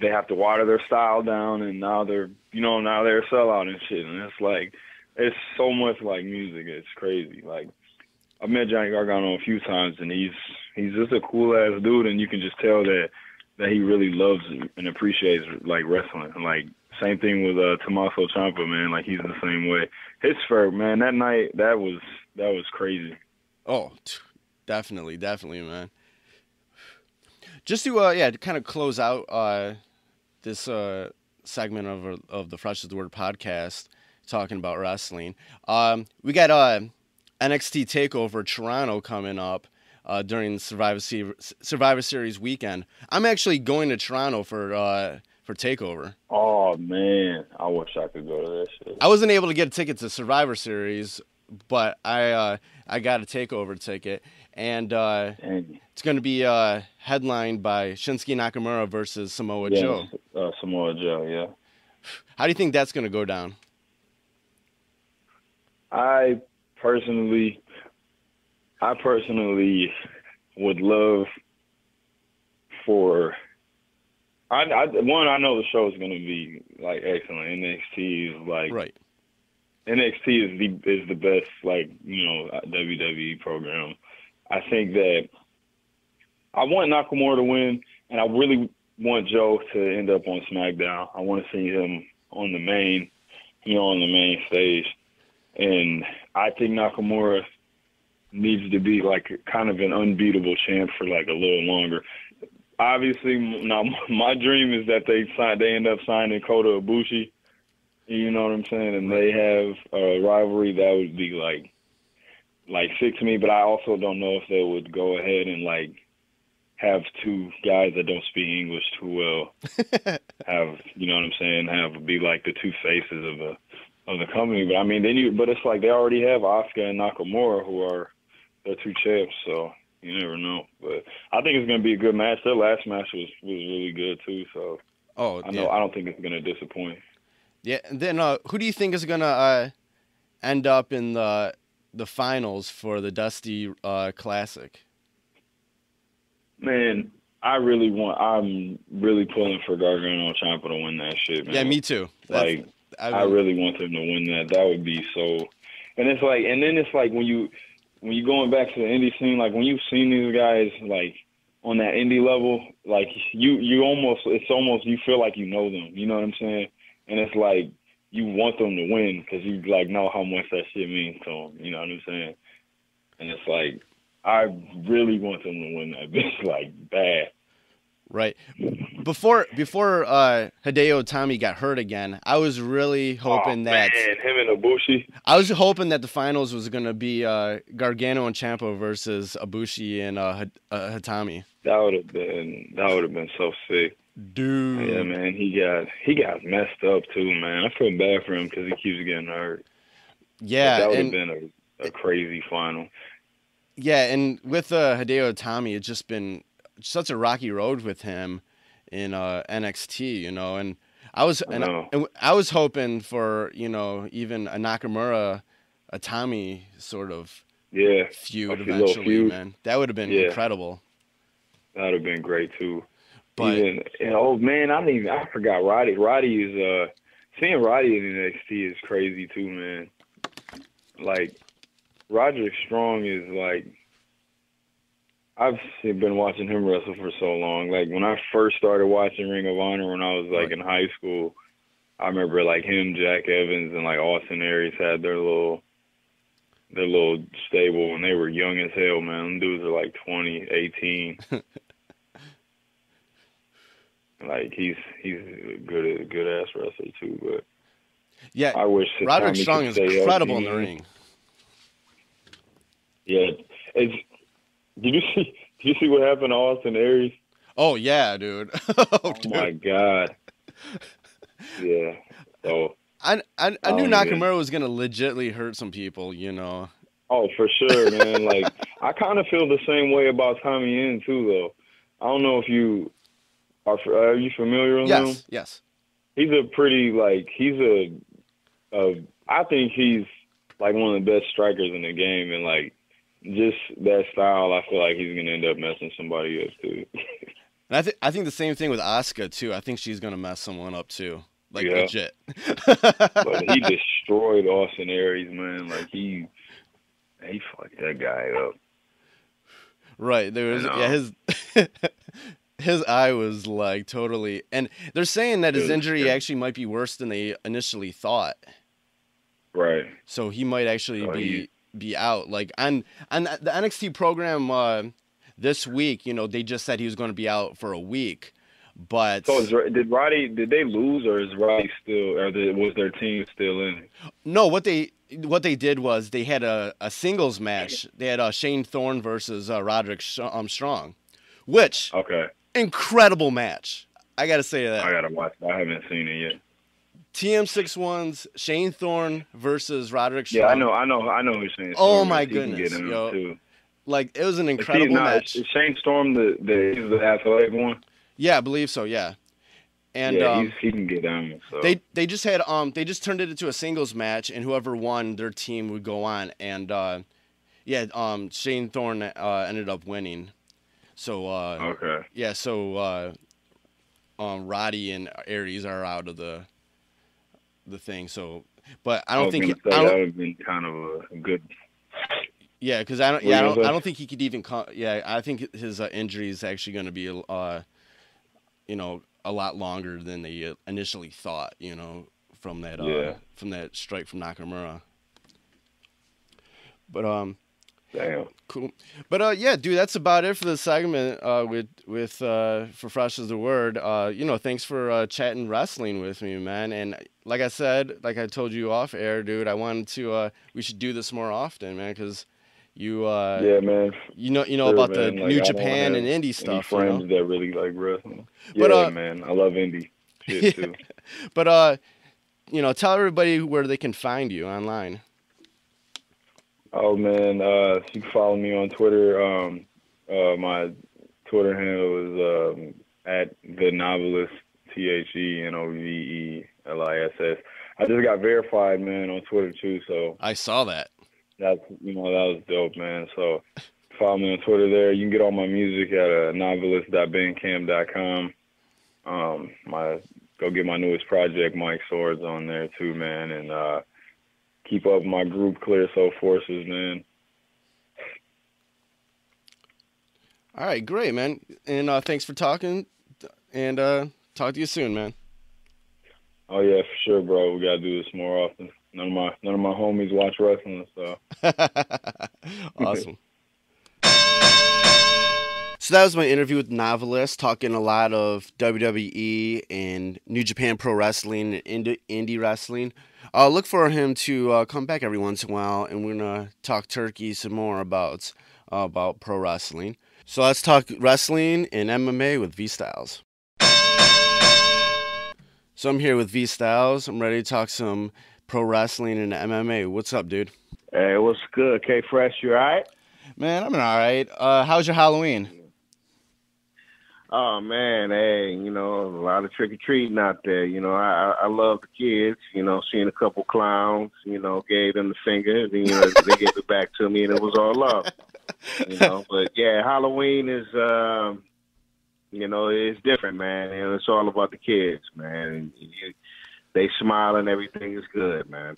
they have to water their style down, and now they're a sellout and shit. And it's like, it's so much like music. It's crazy. Like, I've met Johnny Gargano a few times, and he's just a cool-ass dude, and you can just tell that he really loves and appreciates, like, wrestling. Like, same thing with Tommaso Ciampa, man. Like, he's the same way. His fair, man, that night, that was crazy. Oh, definitely, man. Just to kind of close out this segment of the Fresh is the Word podcast, talking about wrestling. We got NXT Takeover Toronto coming up during Survivor Series weekend. I'm actually going to Toronto for Takeover. Oh man, I wish I could go to that shit. I wasn't able to get a ticket to Survivor Series, but I got a Takeover ticket, and it's going to be headlined by Shinsuke Nakamura versus Samoa Joe. Samoa Joe, yeah. How do you think that's going to go down? I personally would love for. I know the show is going to be like excellent. NXT is like right. NXT is the best, like, WWE program. I think that I want Nakamura to win, and I really want Joe to end up on SmackDown. I want to see him on the main stage, and I think Nakamura needs to be like kind of an unbeatable champ for like a little longer. Obviously, now my dream is that they end up signing Kota Ibushi. You know what I'm saying? And they have a rivalry that would be like sick to me. But I also don't know if they would go ahead and like have two guys that don't speak English too well have, you know what I'm saying, have be like the two faces of the company. But I mean, but it's like they already have Asuka and Nakamura, who are their two champs. So you never know. But I think it's going to be a good match. Their last match was really good too. So I don't think it's going to disappoint. Yeah. And then who do you think is going to end up in the finals for the Dusty Classic? Man, I'm really pulling for Gargano and Ciampa to win that shit, man. Yeah, me too. I really want them to win that. That would be so. And it's like, and then it's like when you going back to the indie scene, like when you've seen these guys like on that indie level, like you feel like you know them. You know what I'm saying? And it's like you want them to win because you like know how much that shit means to them. You know what I'm saying? And it's like, I really want them to win that bitch like bad. Right. Before Hideo Itami got hurt again, I was really hoping that him and Ibushi. I was hoping that the finals was going to be Gargano and Ciampa versus Ibushi and Hitami. That would have been so sick. Dude. Yeah, man, he got messed up too, man. I feel bad for him because he keeps getting hurt. Yeah, but that would have been a crazy final. Yeah, and with Hideo Itami, it's just been such a rocky road with him in NXT, and I was hoping for, even a Nakamura Itami sort of feud eventually, man. That would have been incredible. That would have been great too. But I forgot Roddy. Roddy is seeing Roddy in NXT is crazy too, man. like, Roderick Strong is like, I've been watching him wrestle for so long. Like, when I first started watching Ring of Honor when I was, like, in high school, I remember, like, him, Jack Evans, and, like, Austin Aries had their little stable when they were young as hell, man. Them dudes are, like, 20, 18. Like, he's a good-ass wrestler, too, but yeah, I wish Roderick Strong is incredible in the ring. Yeah. Did you see what happened to Austin Aries? Oh yeah, dude. Oh my God. Yeah. So I knew Nakamura was gonna legitly hurt some people, you know. Oh, for sure, man. Like, I kind of feel the same way about Tommy End too, though. I don't know if you are you familiar with him? Yes. He's a pretty I think he's like one of the best strikers in the game, and like, just that style, I feel like he's gonna end up messing somebody up too. And I think the same thing with Asuka too. I think she's gonna mess someone up too, like legit. But he destroyed Austin Aries, man. Like he fucked that guy up. Right. There was his eye was like totally, and they're saying that his injury actually might be worse than they initially thought. Right. So he might actually be out. Like on the NXT program this week, you know, they just said he was going to be out for a week. But so did they lose, or is Roddy still, or was their team still in it? No, what they did was they had a singles match. They had Shane Thorne versus Roderick Strong, which incredible match. I gotta say that. I gotta watch. I haven't seen it yet. TM61's Shane Thorne versus Roderick Strong. Yeah, I know who Shane Storm Oh my is. goodness, yo! Too. Like, it was an incredible match. Is Shane Storm he's the athletic one? Yeah, I believe so. Yeah, and he can get down. So. They just had they just turned it into a singles match, and whoever won, their team would go on. And Shane Thorne ended up winning. So Roddy and Aries are out of the thing. So, but I don't think that would have been kind of a good. Yeah, because I don't think he could even. I think his injury is actually going to be a lot longer than they initially thought. You know, from that strike from Nakamura. But damn. Cool. But dude, that's about it for the segment with for Fresh is the Word. Thanks for chatting wrestling with me, man. And like I told you off air, dude, I wanted to we should do this more often, man, because you man. You know about the New Japan and indie stuff. Friends that really like wrestling. Yeah, man, I love indie shit too. But tell everybody where they can find you online. Oh man, you can follow me on Twitter. My Twitter handle is at the Noveliss, TheNoveliss. I just got verified, man, on Twitter too. So I saw that. That was dope, man. So follow me on Twitter there. You can get all my music at noveliss.bandcamp.com. Go get my newest project, Mike Swordz, on there too, man, and keep up my group, Clear Soul Forces, man. All right, great, man. And thanks for talking. And talk to you soon, man. Oh yeah, for sure, bro. We gotta do this more often. None of my homies watch wrestling, so. Awesome. So that was my interview with Noveliss, talking a lot of WWE and New Japan Pro Wrestling and indie wrestling. Look for him to come back every once in a while, and we're going to talk turkey some more about pro wrestling. So let's talk wrestling and MMA with Vstylez. So I'm here with Vstylez. I'm ready to talk some pro wrestling and MMA. What's up, dude? Hey, what's good? K-Fresh, you all right? Man, I'm all right. How's your Halloween? Oh, man, hey, a lot of trick-or-treating out there. I love the kids, seeing a couple clowns, gave them the finger, then, they gave it back to me, and it was all love, But, yeah, Halloween is, it's different, man. It's all about the kids, man. They smile and everything is good, man.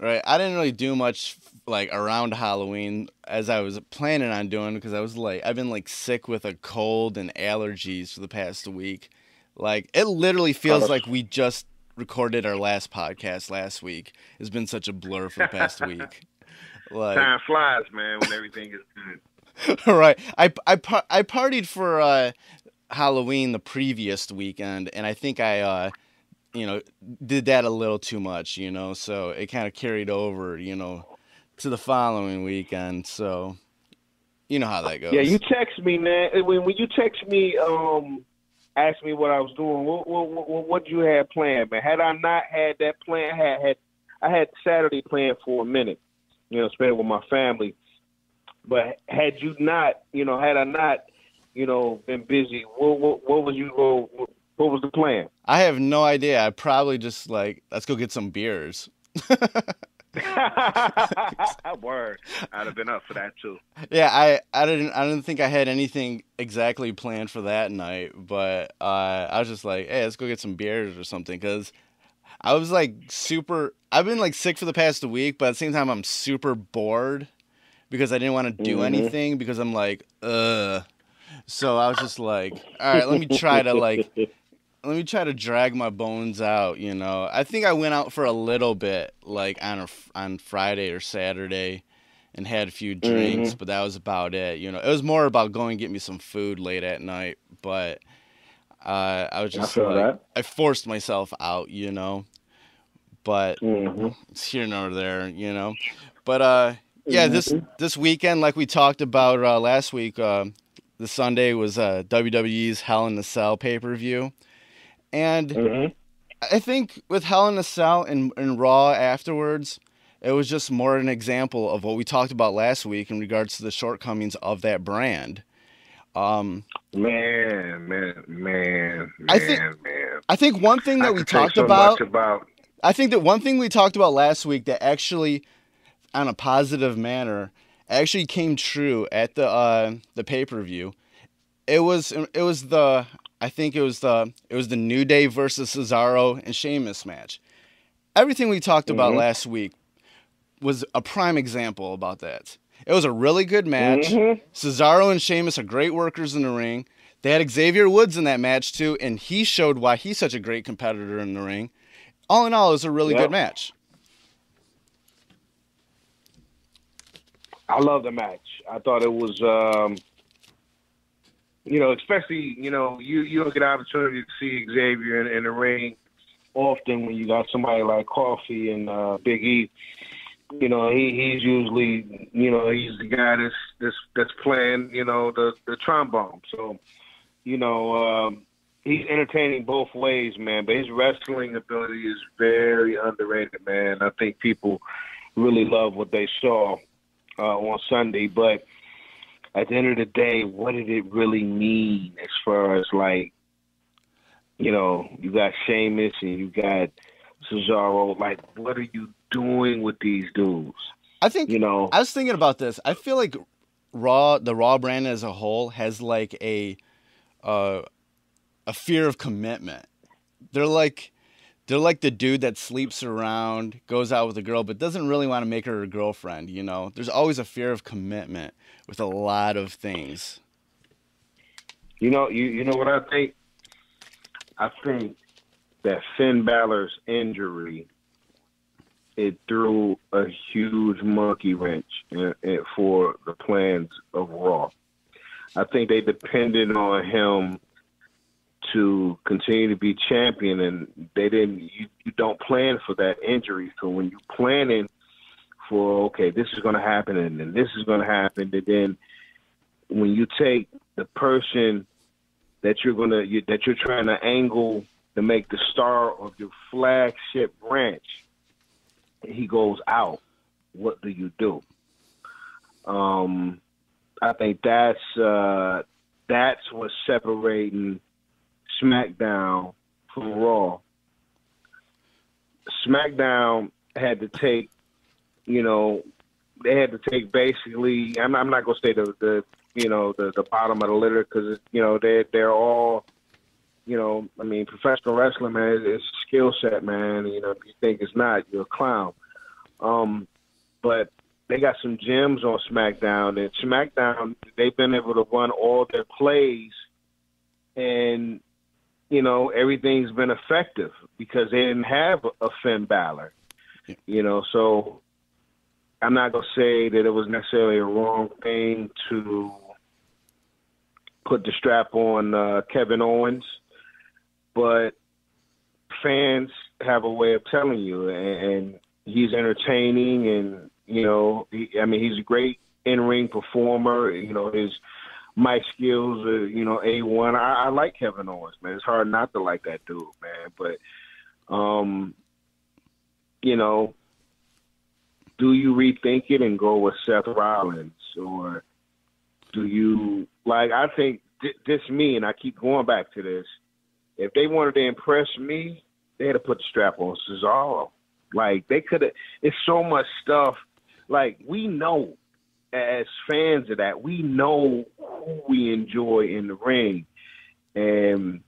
Right. I didn't really do much like around Halloween as I was planning on doing because I've been like sick with a cold and allergies for the past week. Like it literally feels like we just recorded our last podcast last week. It's been such a blur for the past week. Like Time flies, man, when everything is good. right. I partied for Halloween the previous weekend, and I think I did that a little too much, so it kind of carried over, to the following weekend. So, you know how that goes. Yeah, you text me, man. When you text me, asked me what I was doing, what you had planned, man? Had I not had that plan, I had Saturday planned for a minute, spend it with my family. But had I not, been busy, what was the plan? I have no idea. I probably just let's go get some beers. Word. I'd have been up for that too. Yeah, I didn't think I had anything exactly planned for that night, but I was just like, hey, let's go get some beers or something, because I was I've been sick for the past week, but at the same time I'm super bored because I didn't want to do anything because I'm ugh. So I was just like, all right, let me try to drag my bones out, I think I went out for a little bit, on Friday or Saturday, and had a few drinks, but that was about it. It was more about going and get me some food late at night, but I was just I forced myself out, but it's here nor there, But yeah, this weekend, like we talked about last week, the Sunday was WWE's Hell in a Cell pay-per-view. And I think with Hell in a Cell and Raw afterwards, it was just more an example of what we talked about last week in regards to the shortcomings of that brand. Man. I think one thing that we talked about. I think that one thing we talked about last week that actually, on a positive manner, actually came true at the pay-per-view. It was the New Day versus Cesaro and Sheamus match. Everything we talked about last week was a prime example about that. It was a really good match. Cesaro and Sheamus are great workers in the ring. They had Xavier Woods in that match too, and he showed why he's such a great competitor in the ring. All in all, it was a really good match. I love the match. I thought it was, especially, you don't get an opportunity to see Xavier in the ring often when you got somebody like Coffee and Big E. He's usually, he's the guy that's playing, the trombone. So, he's entertaining both ways, man. But his wrestling ability is very underrated, man. I think people really love what they saw on Sunday. But at the end of the day, what did it really mean as far as you got Sheamus and you got Cesaro? What are you doing with these dudes? I think, I was thinking about this. I feel like the Raw brand as a whole has a fear of commitment. They're like the dude that sleeps around, goes out with a girl, but doesn't really want to make her a girlfriend, There's always a fear of commitment with a lot of things. You know what I think? I think that Finn Balor's injury, it threw a huge monkey wrench for the plans of Raw. I think they depended on him to continue to be champion, and they didn't. You don't plan for that injury. So when you're planning for, okay, this is going to happen, and then this is going to happen, and then when you take the person that you're trying to angle to make the star of your flagship branch, he goes out. What do you do? I think that's what's separating SmackDown from Raw. SmackDown had to take, they had to take basically. I'm not gonna say the bottom of the litter because they're all, professional wrestling, man. It's a skill set, man. If you think it's not, you're a clown. But they got some gems on SmackDown, and SmackDown, they've been able to run all their plays, and, you know, everything's been effective because they didn't have a Finn Balor, you know, so I'm not going to say that it was necessarily a wrong thing to put the strap on Kevin Owens, but fans have a way of telling you, and he's entertaining, and, you know, he's a great in-ring performer. You know, his mic skills are, you know, A1. I like Kevin Owens, man. It's hard not to like that dude, man. But, you know, do you rethink it and go with Seth Rollins, or do you, like, I think this me, and I keep going back to this, if they wanted to impress me, they had to put the strap on Cesaro. Like, they could have, it's so much stuff. Like, we know as fans of that, we know who we enjoy in the ring. And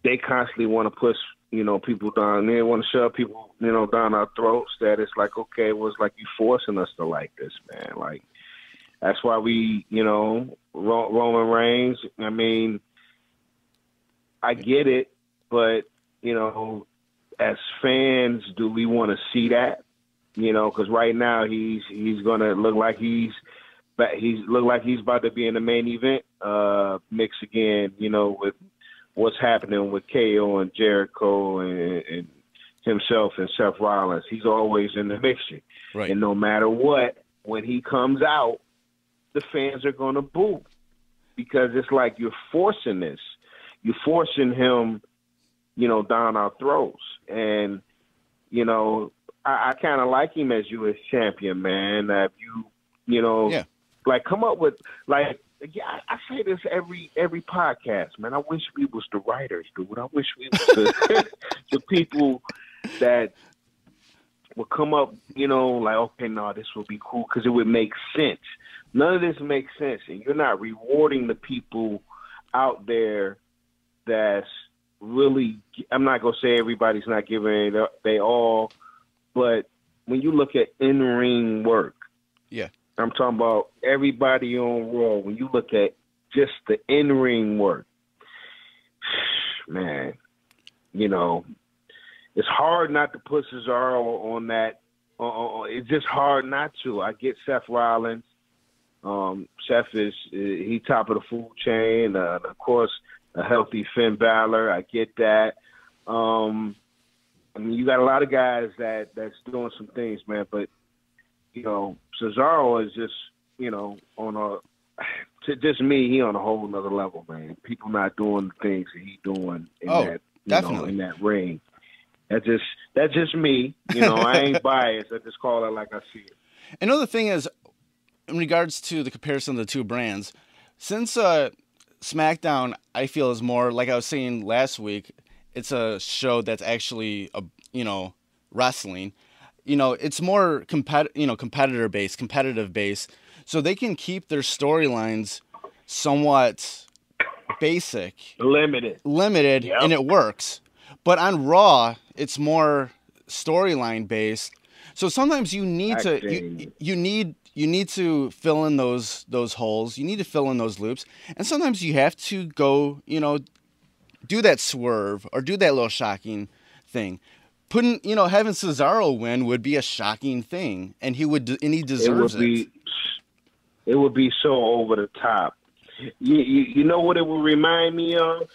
they constantly want to push, you know, people down. They want to shove people, you know, down our throats, that it's like, okay, well, it's like you forcing us to like this, man. Like, that's why we, you know, Roman Reigns, I mean, I get it, but, you know, as fans, do we want to see that? You know, because right now he's going to look like he's about to be in the main event mix again, you know, with what's happening with KO and Jericho and himself and Seth Rollins. He's always in the mixture. Right. And no matter what, when he comes out, the fans are going to boo, because it's like you're forcing this. You're forcing him, you know, down our throats. And, you know, I kind of like him as U.S. champion, man. If you know, like, come up with, like, yeah, I say this every podcast, man. I wish we was the writers, dude. I wish we was the people that would come up, you know, like, okay, no, this would be cool because it would make sense. None of this makes sense, and you're not rewarding the people out there that's really, I'm not going to say everybody's not giving it they all, but when you look at in-ring work, I'm talking about everybody on Raw, when you look at just the in-ring work, man, you know, it's hard not to put Cesaro on that. It's just hard not to. I get Seth Rollins. Seth he top of the food chain. Of course, a healthy Finn Balor. I get that. I mean, you got a lot of guys that's doing some things, man. But, you know, Cesaro is just, you know, just me, he on a whole nother level, man. People not doing the things that he's doing in in that ring. That's just me. You know, I ain't biased. I just call it like I see it. Another thing is, in regards to the comparison of the two brands, since SmackDown, I feel, is more, like I was saying last week, it's a show that's actually, wrestling. You know, it's more competitive based, so they can keep their storylines somewhat basic, limited, yep. And it works. But on Raw, it's more storyline based. So sometimes you need you need to fill in those holes. You need to fill in those loops, and sometimes you have to go, do that swerve or do that little shocking thing. Having Cesaro win would be a shocking thing, and he deserves it. It would be so over the top. You know what it would remind me of?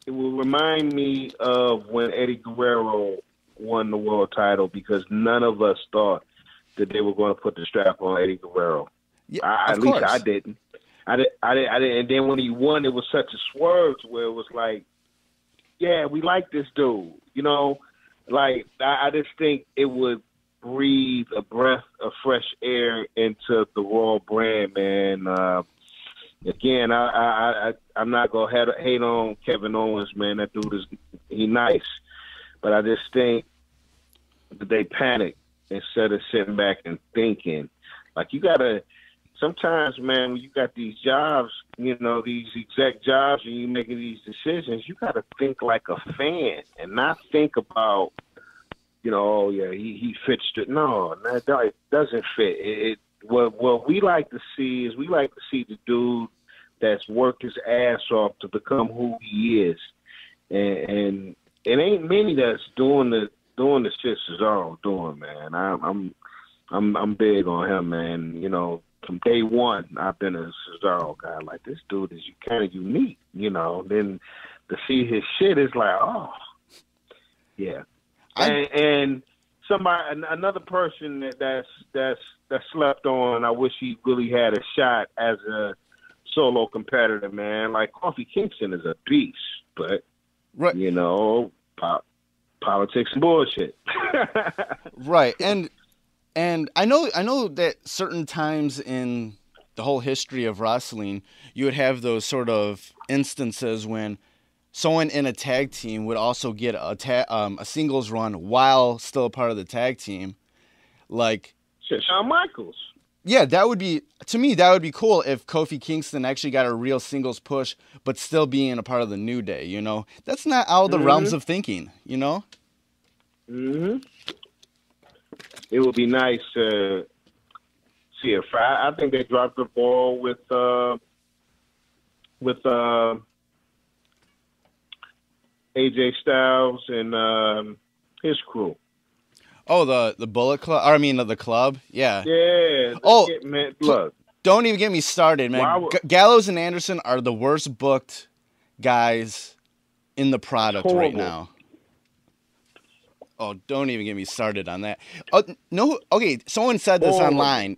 It will remind me of when Eddie Guerrero won the world title, because none of us thought that they were going to put the strap on Eddie Guerrero. Yeah, at least I didn't. I didn't. And then when he won, it was such a swerve where it was like, yeah, we like this dude. Like, I just think it would breathe a breath of fresh air into the Raw brand, man. Again, I'm not gonna hate on Kevin Owens, man. That dude he nice, but I just think that they panic instead of sitting back and thinking. Like, you gotta sometimes, man, when you got these jobs, these exec jobs, and you making these decisions, you gotta think like a fan and not think about oh yeah, he fits it. No, that doesn't fit. What we like to see is the dude that's worked his ass off to become who he is, and it ain't many that's doing the shit Cesaro doing, man. I'm big on him, man. From day one, I've been a Cesaro guy. Like, this dude is kind of unique, Then to see his shit is like, oh, yeah. And somebody, another person that's slept on. I wish he really had a shot as a solo competitor, man. Like, Kofi Kingston is a beast, but right. Politics and bullshit. Right, and I know that certain times in the whole history of wrestling, you would have those sort of instances when someone in a tag team would also get a singles run while still a part of the tag team, like Shawn Michaels. Yeah, that would be cool if Kofi Kingston actually got a real singles push, but still being a part of the New Day. That's not out of the realms of thinking. Mm-hmm. It would be nice to see if I think they dropped the ball with AJ Styles and his crew. Oh, the Bullet Club? Or, I mean, the club? Yeah. Yeah. Man, look. Don't even get me started, man. Gallows and Anderson are the worst booked guys in the product right now. Oh, don't even get me started on that. Oh, no, okay, someone said this online.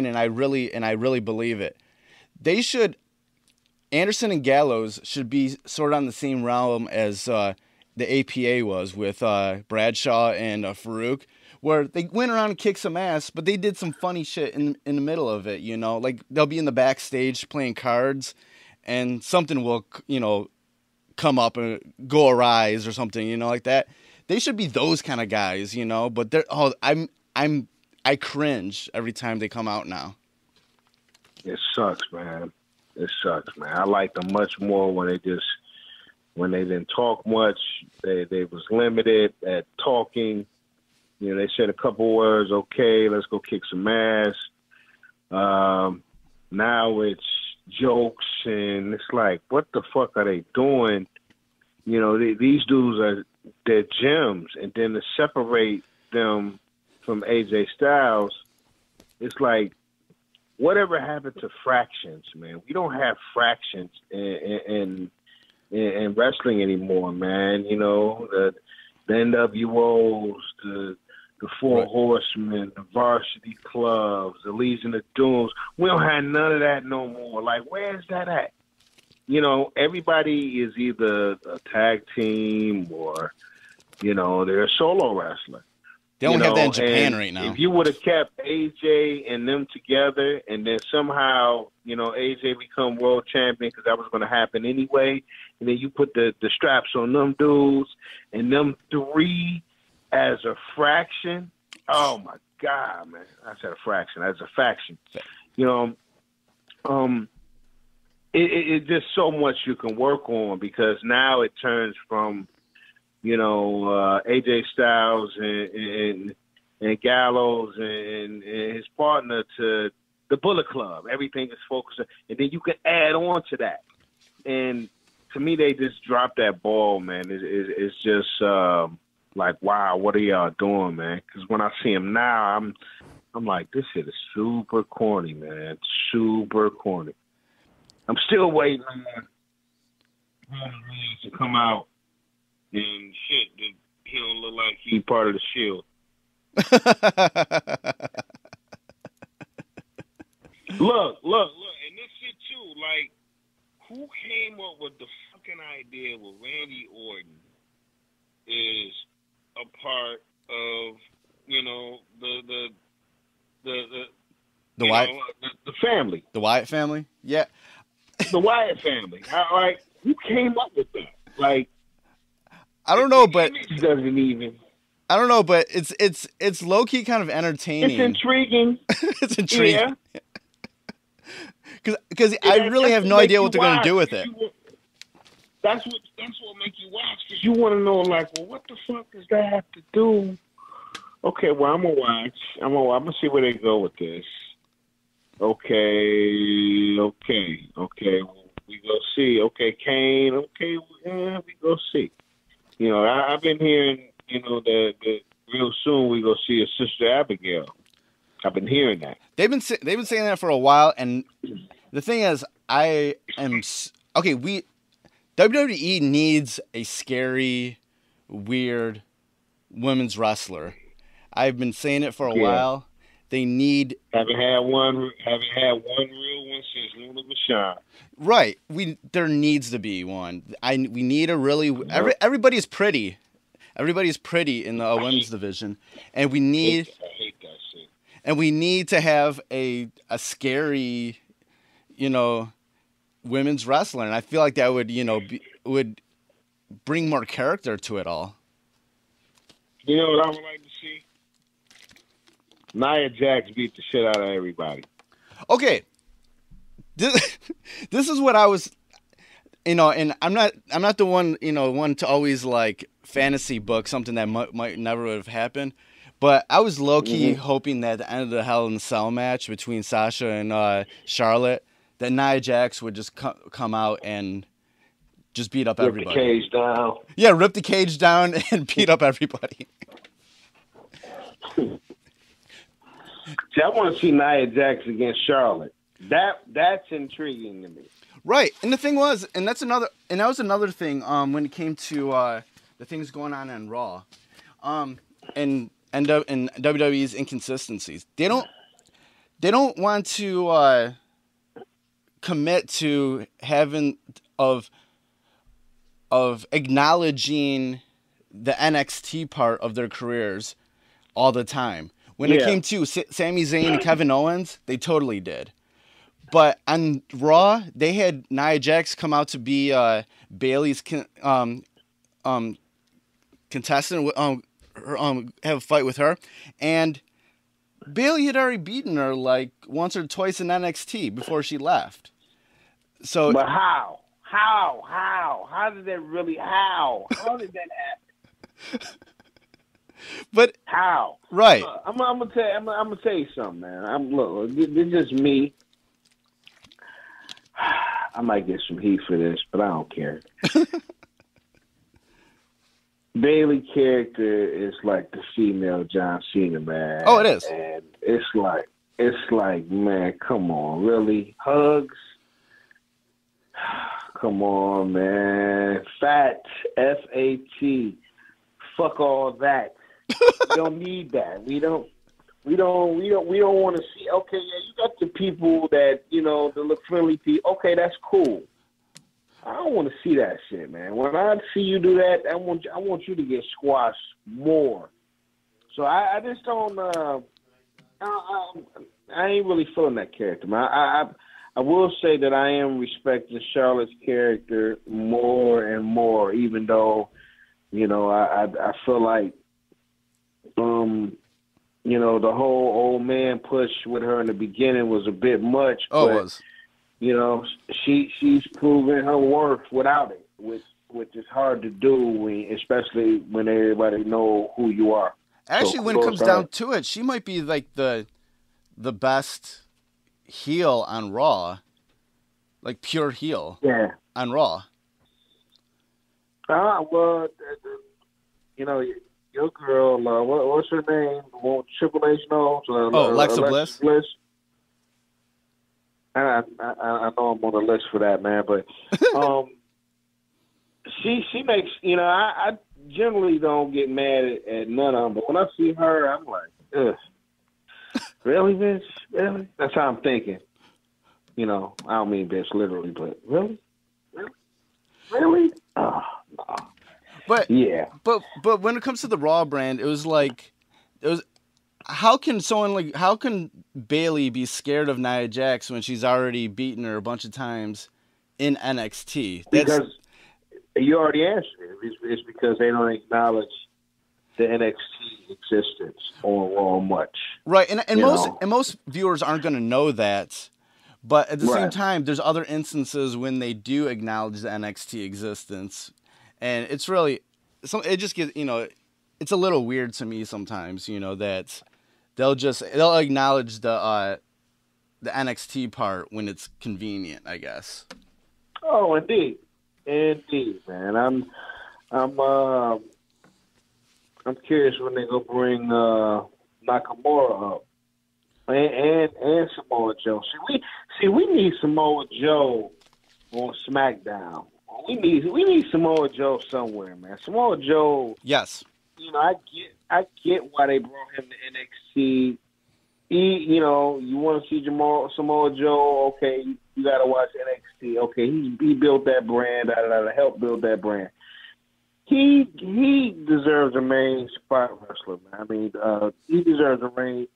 And I really believe it. Anderson and Gallows should be sort of on the same realm as the APA was with Bradshaw and Farouk, where they went around and kicked some ass, but they did some funny shit in the middle of it, Like, they'll be in the backstage playing cards, and something will, come up and go awry or something, like that. They should be those kind of guys, But I cringe every time they come out now. It sucks, man. I like them much more when they didn't talk much. They was limited at talking. They said a couple words. Okay, let's go kick some ass. Now it's jokes, and it's like, what the fuck are they doing? These dudes they're gems, and then to separate them from AJ Styles, it's like, whatever happened to fractions, man? We don't have fractions in wrestling anymore, man. The NWOs, the Four Horsemen, the Varsity Clubs, the Legion of Dooms. We don't have none of that no more. Like, where's that at? Everybody is either a tag team or, they're a solo wrestler. They don't have that in Japan right now. If you would have kept AJ and them together, and then somehow, AJ become world champion, because that was going to happen anyway, and then you put the straps on them dudes and them three as a fraction. Oh my God, man! I said a fraction. As a faction, It's just so much you can work on, because now it turns from, AJ Styles and Gallows and his partner to the Bullet Club. Everything is focused on, and then you can add on to that. And to me, they just dropped that ball, man. It's just like, wow, what are y'all doing, man? Because when I see him now, I'm like, this shit is super corny, man. Super corny. I'm still waiting on Roman Reigns to come out and shit that he don't look like he part of the Shield. Look, and this shit too, like, who came up with the fucking idea with Randy Orton is a part of, the Wyatt, the family. The Wyatt family? Yeah. The Wyatt family. Like, who came up with that? Like, I don't know, but doesn't even. I don't know, but it's low key kind of entertaining. It's intriguing. It's intriguing. Yeah. Because I really have no idea what they're going to do with it. that's what make you watch, because you want to know, like, well, what the fuck does that have to do? Okay, well, I'm gonna watch. I'm gonna see where they go with this. Okay. We go see. Okay, Kane. Okay, we go see. You know, I've been hearing, you know, that real soon we go see a Sister Abigail. I've been hearing that. They've been saying that for a while, and the thing is, WWE needs a scary, weird women's wrestler. I've been saying it for a while. They need. Haven't had one real one since Luna Vachon. Right. There needs to be one. We need a really. Everybody's pretty. Everybody's pretty in the women's division, and we need. I hate that shit. And we need to have a scary, you know, women's wrestler, and I feel like that would, you know, would bring more character to it all. You know what I would like to see? Nia Jax beat the shit out of everybody. Okay, this is what I was, you know, and I'm not the one, you know, one to always like fantasy book something that might never would have happened, but I was low key hoping that at the end of the Hell in a Cell match between Sasha and Charlotte, that Nia Jax would just come out and just beat up everybody. Rip the cage down. Yeah, rip the cage down and beat up everybody. See, I want to see Nia Jax against Charlotte. That's intriguing to me. Right, and the thing was, and that was another thing when it came to the things going on in Raw, and WWE's inconsistencies. They don't want to commit to having of acknowledging the NXT part of their careers all the time. When it came to Sami Zayn and Kevin Owens, they totally did. But on Raw, they had Nia Jax come out to be Bayley's contestant, have a fight with her, and Bayley had already beaten her like once or twice in NXT before she left. So, but how? How did that really? How did that happen? But how? Right. I'm gonna tell you something, man. Look, this is just me. I might get some heat for this, but I don't care. Bayley character is like the female John Cena, man. Oh, it is. And it's like, man, come on, really? Hugs? Come on, man. Fat, F-A-T. Fuck all that. We don't need that. We don't want to see. Okay, yeah, you got the people that, you know, the look friendly people. Okay, that's cool. I don't want to see that shit, man. When I see you do that, I want you to get squashed more. So I just don't. I ain't really feeling that character, man. I will say that I am respecting Charlotte's character more and more, even though, you know, I feel like, you know, the whole old man push with her in the beginning was a bit much. Oh, but, it was. You know, she's proven her worth without it, which is hard to do, especially when everybody know who you are. Actually, when it comes down to it, she might be like the best heel on Raw, like pure heel. Yeah. On Raw. Well, you know, your girl, what's her name? Triple H knows. Alexa Bliss. I know I'm on the list for that, man, but she makes, you know, I generally don't get mad at none of them, but when I see her, I'm like, ugh. Really, bitch? Really? That's how I'm thinking. You know, I don't mean bitch literally, but really? Really? Oh, no. But yeah. But when it comes to the Raw brand, it was how can Bayley be scared of Nia Jax when she's already beaten her a bunch of times in NXT? Because you already answered it. It's because they don't acknowledge the NXT existence on Raw much. Right, and most viewers aren't going to know that. But at the same time, there's other instances when they do acknowledge the NXT existence, and it's really, it just gets, it's a little weird to me sometimes, that they'll acknowledge the NXT part when it's convenient, I guess. Oh, indeed, man. I'm curious when they go bring Nakamura up and Samoa Joe. We need Samoa Joe on SmackDown. We need Samoa Joe somewhere, man. Samoa Joe. Yes. I get why they brought him to NXT. You want to see Samoa Joe? Okay, you got to watch NXT. Okay, he built that brand. Helped build that brand. He deserves a main spot wrestler, man. I mean, he deserves a main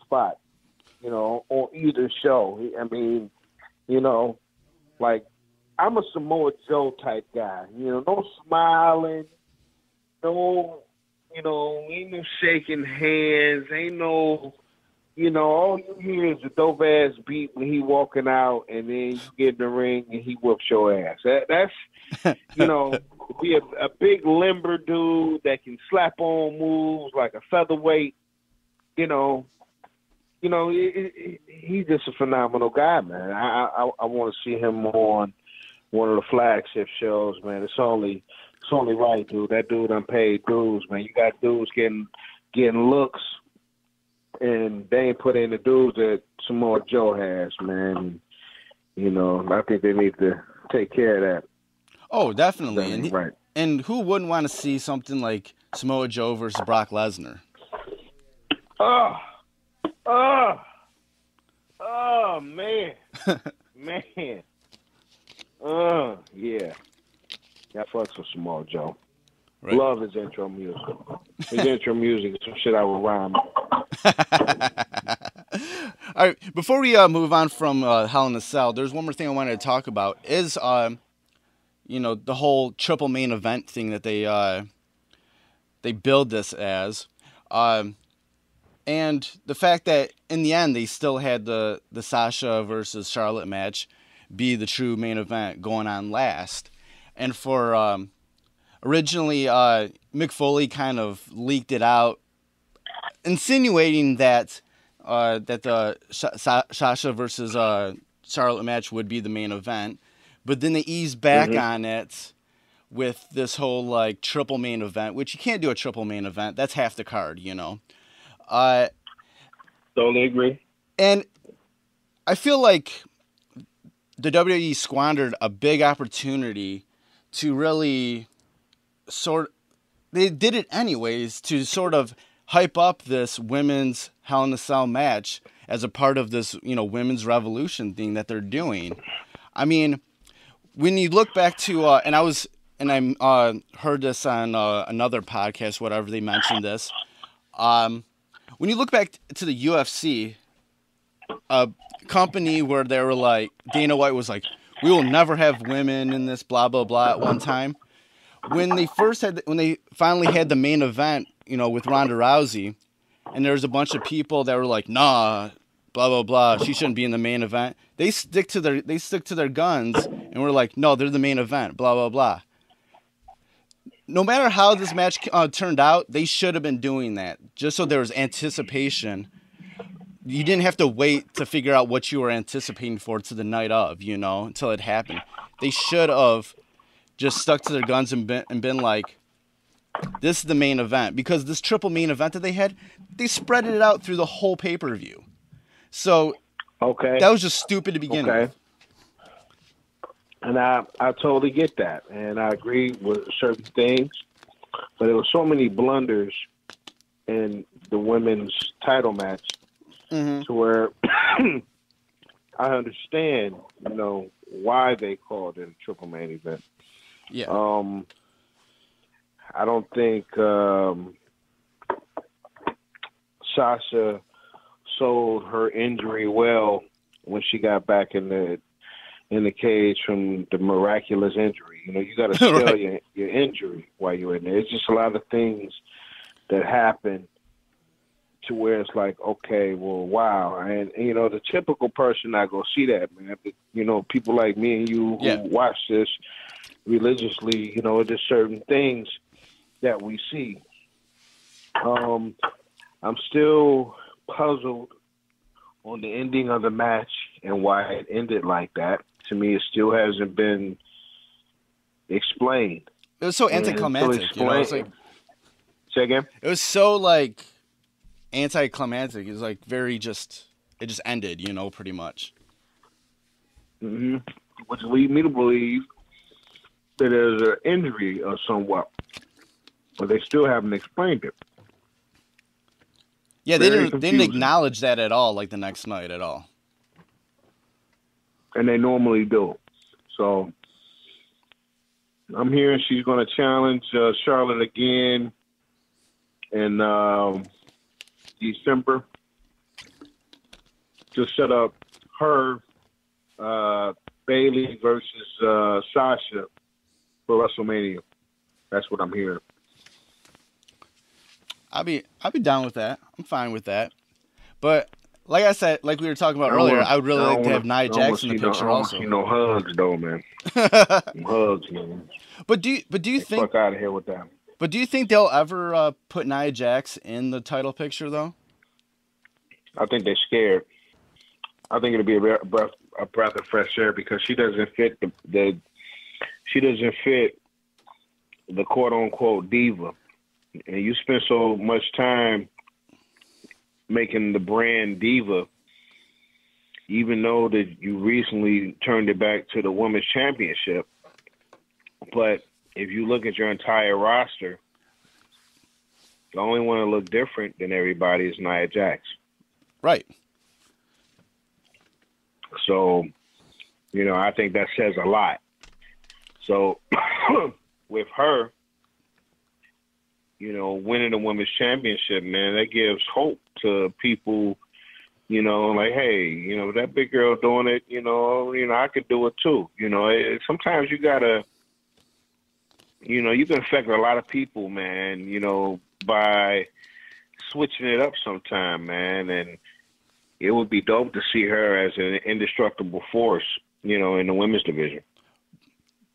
spot, on either show. I mean, like, I'm a Samoa Joe type guy. No smiling, no, ain't no shaking hands, ain't no, all you hear is a dope ass beat when he walking out, and then you get in the ring and he whoops your ass. That's, be a big limber dude that can slap on moves like a featherweight. He's just a phenomenal guy, man. I want to see him on one of the flagship shows, man. It's only right, dude. That dude done paid dues, man. You got dudes getting looks, and they ain't put in the dudes that Samoa Joe has, man. I think they need to take care of that. Oh, definitely. Right. And who wouldn't want to see something like Samoa Joe versus Brock Lesnar? Oh, man. Man. Yeah. That fucks with Samoa Joe. Right. Love his intro music. His intro music is some shit I would rhyme. All right, before we move on from Hell in a Cell, there's one more thing I wanted to talk about. Is the whole triple main event thing that they build this as, and the fact that in the end they still had the Sasha versus Charlotte match be the true main event going on last, and for originally Mick Foley kind of leaked it out, insinuating that the Sasha versus Charlotte match would be the main event. But then they eased back on it with this whole, like, triple main event, which you can't do a triple main event. That's half the card, Totally agree. And I feel like the WWE squandered a big opportunity to really they did it anyways, to sort of hype up this women's Hell in a Cell match as a part of this, women's revolution thing that they're doing. I mean, when you look back to, I heard this on another podcast, whatever, they mentioned this. When you look back to the UFC, a company where they were like, Dana White was like, we will never have women in this, blah, blah, blah, at one time. When they finally had the main event, with Ronda Rousey, and there was a bunch of people that were like, nah, blah, blah, blah, she shouldn't be in the main event. They stick to their guns, and we're like, no, they're the main event, blah, blah, blah. No matter how this match turned out, they should have been doing that, just so there was anticipation. You didn't have to wait to figure out what you were anticipating for to the night of, until it happened. They should have just stuck to their guns and been like, this is the main event. Because this triple main event that they had, they spread it out through the whole pay-per-view. So that was just stupid to begin with. And I totally get that. And I agree with certain things. But there were so many blunders in the women's title match to where I understand, why they called it a triple main event. Yeah. I don't think Sasha sold her injury well when she got back in the cage from the miraculous injury. You got to sell right. your injury while you're in there. It's just a lot of things that happen to where it's like, okay, well, wow. And you know, the typical person not going to see that, man. But, you know, people like me and you who watch this religiously, you know, there's certain things that we see. I'm still puzzled on the ending of the match and why it ended like that. To me, it still hasn't been explained. It was so anticlimactic, you know? It's like, say again? It was so, like, anticlimactic. It was, like, very just... It just ended, you know, pretty much. Mm-hmm. Which leads me to believe that there's an injury or somewhat. But they still haven't explained it. Yeah, they didn't acknowledge that at all, like, the next night at all. And they normally do. So... I'm hearing she's going to challenge Charlotte again in December to set up her Bayley versus Sasha for WrestleMania. That's what I'm hearing. I'll be down with that. I'm fine with that. But like I said, like we were talking about earlier, I would really like to have Nia Jax in the picture also. I don't want to see no hugs though, man. Hugs, man. But do you think? Fuck out of here with that. But do you think they'll ever put Nia Jax in the title picture though? I think they're scared. I think it'll be a breath of fresh air because she doesn't fit the quote unquote diva, and you spend so much time making the brand diva, even though that you recently turned it back to the women's championship. But if you look at your entire roster, the only one that look different than everybody is Nia Jax. Right. So, you know, I think that says a lot. So, with her, you know, winning the women's championship, man, that gives hope to people, you know, like, hey, you know, that big girl doing it, you know, I could do it too. You know, sometimes you gotta, you know, you can affect a lot of people, man, you know, by switching it up sometime, man. And it would be dope to see her as an indestructible force, you know, in the women's division.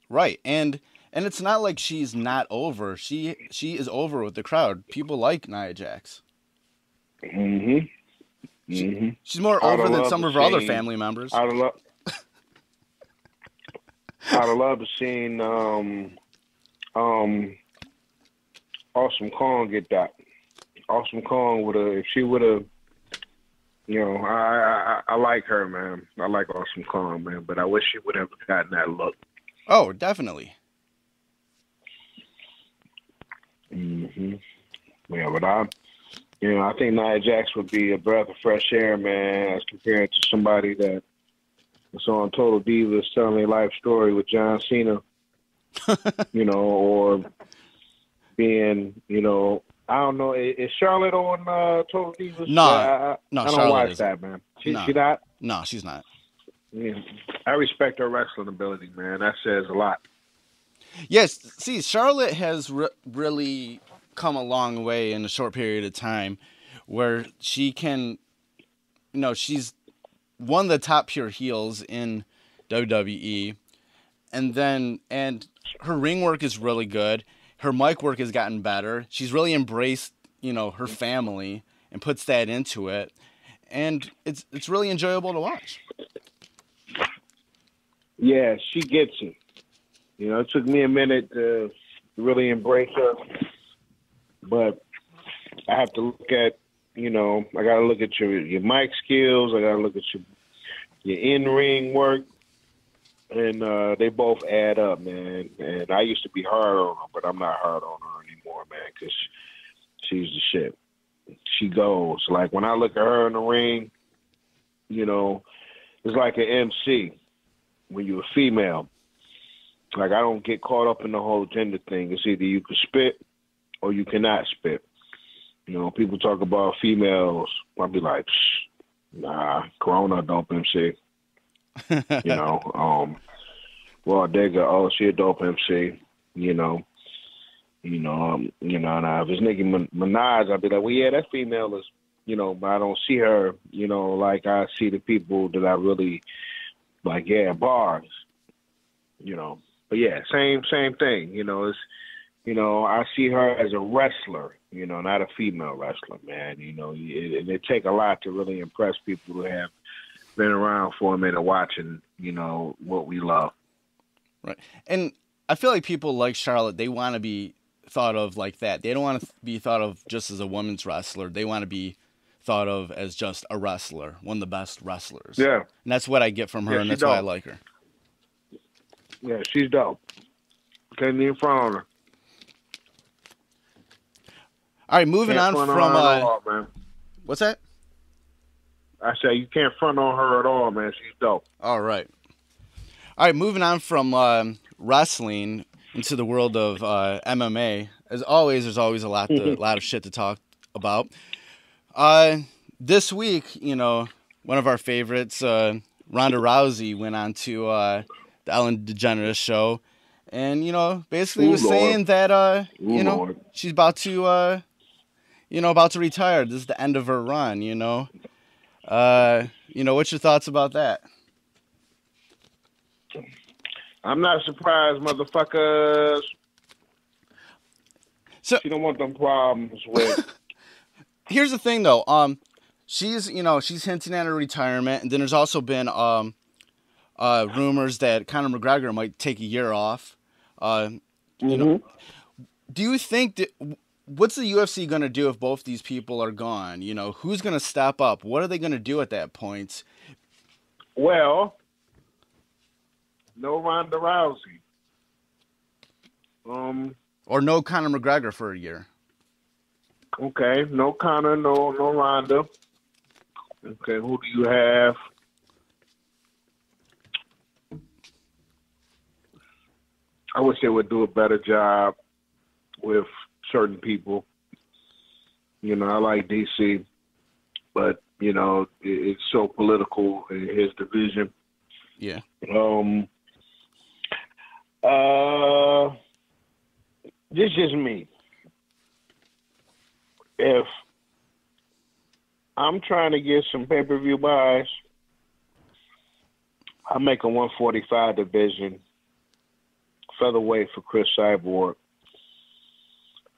Right. And it's not like she's not over. She is over with the crowd. People like Nia Jax. Mm-hmm. Mm-hmm. She's more over than some of her other family members. I'd have loved to seen Awesome Kong get that. Awesome Kong if she would have, you know, I like her, man. I like Awesome Kong, man, but I wish she would have gotten that look. Oh, definitely. Mm-hmm. Yeah, but I think Nia Jax would be a breath of fresh air, man, as compared to somebody that was on Total Divas telling their life story with John Cena, you know, or being, you know, I don't know. Is Charlotte on Total Divas? No, I don't Charlotte watch isn't. that, man. She not? No, she's not. Yeah. I respect her wrestling ability, man. That says a lot. Yes, see, Charlotte has really come a long way in a short period of time where she can, you know, she's one of the top pure heels in WWE. And her ring work is really good. Her mic work has gotten better. She's really embraced, you know, her family and puts that into it. And it's really enjoyable to watch. Yeah, she gets it. You know, it took me a minute to really embrace her. But I have to look at, you know, I got to look at your mic skills. I got to look at your in-ring work. And they both add up, man. And I used to be hard on her, but I'm not hard on her anymore, man, because she's the shit. She goes. Like, when I look at her in the ring, you know, it's like an MC when you're a female. Like, I don't get caught up in the whole gender thing. It's either you can spit or you cannot spit. You know, people talk about females. I'll be like, nah, Corona dope MC. You know, Raw Digger, oh, she a dope MC. You know, now if it's Nicki Minaj, I'd be like, well, yeah, that female is but I don't see her, like I see the people that I really like. Yeah, bars, But yeah, same thing. It's I see her as a wrestler, not a female wrestler, man. It take a lot to really impress people who have been around for a minute watching, what we love. Right. And I feel like people like Charlotte, they want to be thought of like that. They don't want to be thought of just as a women's wrestler. They want to be thought of as just a wrestler, one of the best wrestlers. Yeah. And that's what I get from her, and that's why I like her. Yeah, she's dope. Can't even front on her. All right, moving on from all, man. What's that? I say you can't front on her at all, man. She's dope. All right. All right, moving on from wrestling into the world of MMA. As always, there's always a lot of shit to talk about. This week, one of our favorites, Ronda Rousey, went on to the Ellen DeGeneres show, and basically was saying that she's about to retire. This is the end of her run. What's your thoughts about that? I'm not surprised, motherfuckers. So she don't want them problems with. Here's the thing, though. She's hinting at her retirement, and then there's also been rumors that Conor McGregor might take a year off. Do you think that? What's the UFC going to do if both these people are gone? Who's going to step up? What are they going to do at that point? Well, no Ronda Rousey. Or no Conor McGregor for a year. Okay, no Conor, no Ronda. Okay, who do you have? I wish they would do a better job with certain people. I like DC, but it's so political in his division. Yeah. This is me. If I'm trying to get some pay-per-view buys, I make a 145 division featherweight for Chris Cyborg,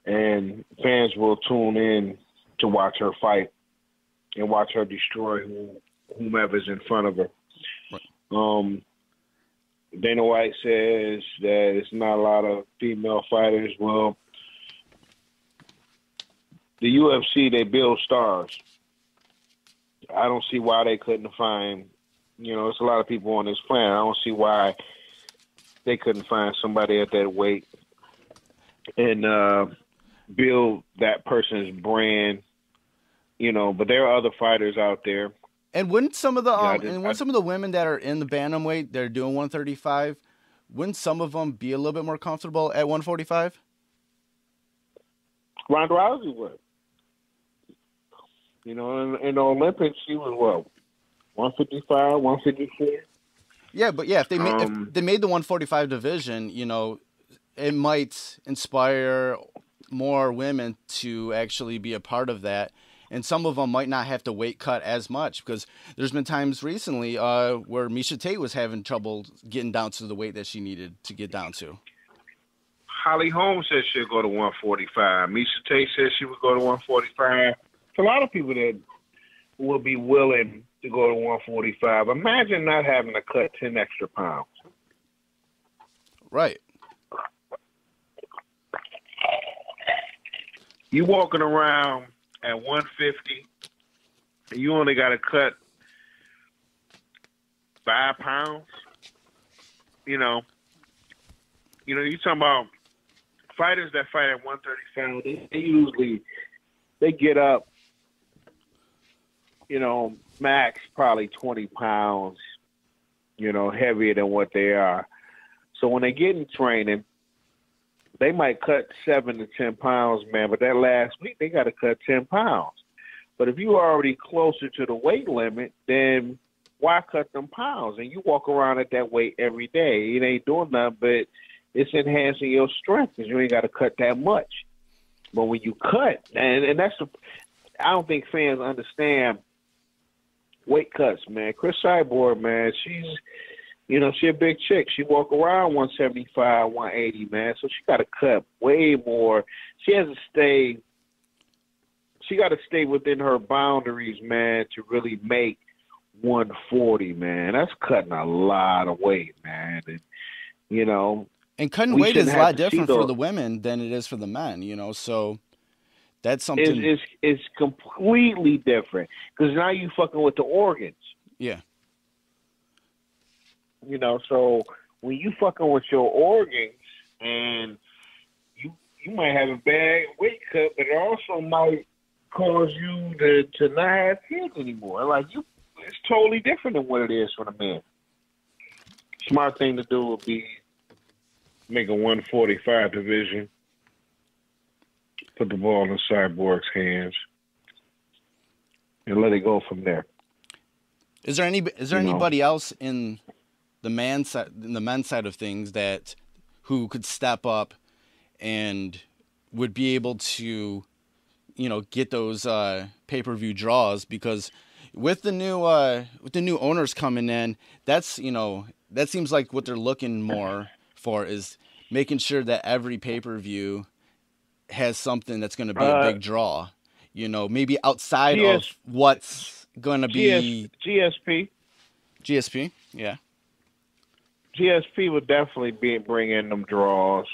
and fans will tune in to watch her fight and watch her destroy whomever's in front of her. Right. Dana White says that it's not a lot of female fighters. Well, the UFC, they build stars. I don't see why they couldn't find, there's a lot of people on this planet. I don't see why they couldn't find somebody at that weight and build that person's brand, but there are other fighters out there. And wouldn't some of the some of the women that are in the bantamweight, they're doing 135, wouldn't some of them be a little bit more comfortable at 145? Ronda Rousey would. In the Olympics, she was 155, 154. Yeah, but if they made the 145 division, it might inspire more women to actually be a part of that. And some of them might not have to weight cut as much, because there's been times recently where Miesha Tate was having trouble getting down to the weight that she needed to get down to. Holly Holm said she'd go to 145. Miesha Tate said she would go to 145. There's a lot of people that will be willing to go to 145. Imagine not having to cut 10 extra pounds. Right. You walking around at 150, and you only got to cut 5 pounds. You're talking about fighters that fight at 135. They get up, max probably 20 pounds, heavier than what they are. So when they get in training, they might cut 7 to 10 pounds, man, but that last week they got to cut 10 pounds. But if you're already closer to the weight limit, then why cut them pounds? And you walk around at that weight every day. It ain't doing nothing, but it's enhancing your strength because you ain't got to cut that much. But when you cut, and I don't think fans understand weight cuts, man. Chris Cyborg, man, she's a big chick. She walk around 175, 180, man. So she got to cut way more. She has to stay. She got to stay within her boundaries, man, to really make 140, man. That's cutting a lot of weight, man. And, and cutting weight is a lot different for the women than it is for the men, so that's something. It's completely different because now you fucking with the organs. Yeah. So when you fucking with your organs and you might have a bad weight cut, but it also might cause you to not have kids anymore. Like it's totally different than what it is for the men. Smart thing to do would be make a 145 division. Put the ball in Cyborg's hands and let it go from there. Is there anybody else in the men's side of things who could step up and would be able to, get those pay-per-view draws? Because with the new owners coming in, that seems like what they're looking more for is making sure that every pay-per-view has something that's going to be a big draw. Maybe outside of what's going to be GSP. GSP, yeah. GSP would definitely be bringing them draws.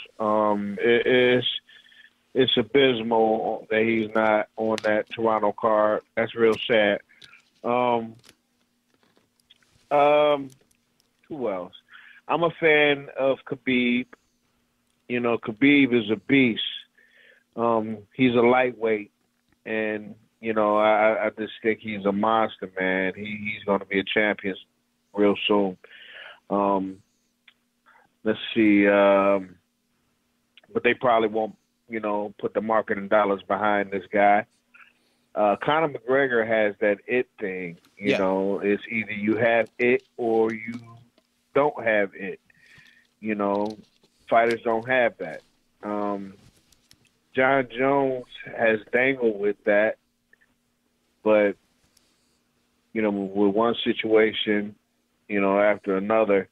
It's abysmal that he's not on that Toronto card. That's real sad. Who else? I'm a fan of Khabib. Khabib is a beast. He's a lightweight, and I just think he's a monster, man. He's going to be a champion real soon. Let's see, but they probably won't, put the marketing dollars behind this guy. Conor McGregor has that it thing. It's either you have it or you don't have it. Fighters don't have that. John Jones has dangled with that, but with one situation, after another,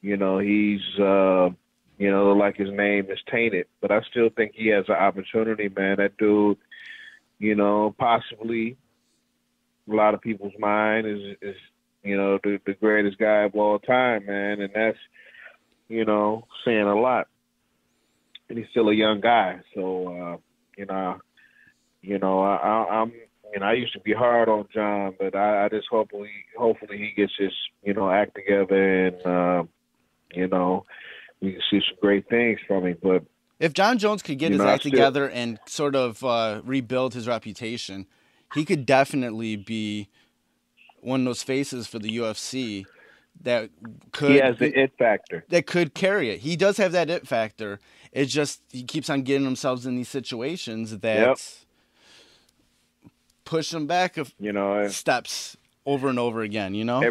he's like his name is tainted. But I still think he has an opportunity, man. That dude, possibly a lot of people's mind is the greatest guy of all time, man, and that's saying a lot. And he's still a young guy, so I used to be hard on John, but I just hopefully he gets his act together, and we can see some great things from him. But if John Jones could get his act together and sort of rebuild his reputation, he could definitely be one of those faces for the UFC that could. He has the it factor. That could carry it. He does have that it factor. It's just he keeps on getting himself in these situations that push him back steps over and over again. I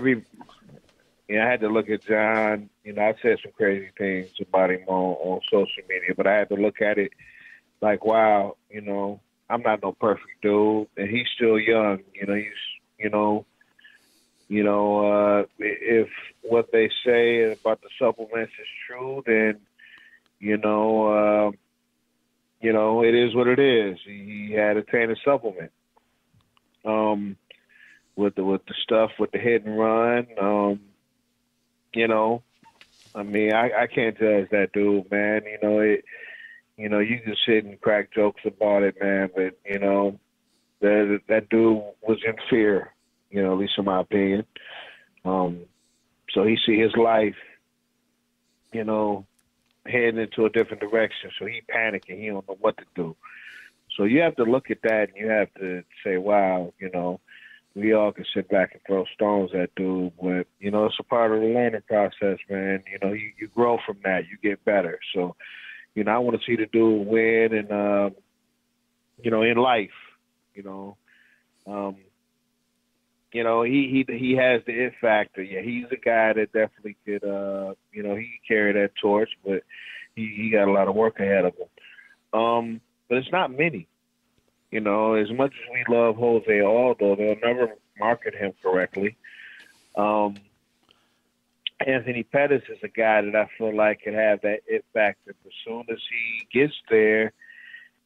had to look at John. I said some crazy things about him on social media, but I had to look at it like, wow, I'm not no perfect dude, and he's still young. If what they say about the supplements is true, then it is what it is. He had a tainted supplement. With the stuff with the hit and run, I can't judge that dude, man. You can sit and crack jokes about it, man, but that dude was in fear, at least in my opinion. So he see his life, heading into a different direction. So he panicking. He don't know what to do. So you have to look at that and you have to say, wow, we all can sit back and throw stones at dude, but, it's a part of the learning process, man. You grow from that. You get better. So, I want to see the dude win and, in life, he has the it factor. Yeah, he's a guy that definitely could, he can carry that torch, but he got a lot of work ahead of him. But it's not many. You know, as much as we love Jose Aldo, they'll never market him correctly. Anthony Pettis is a guy that I feel like could have that it factor. As soon as he gets there,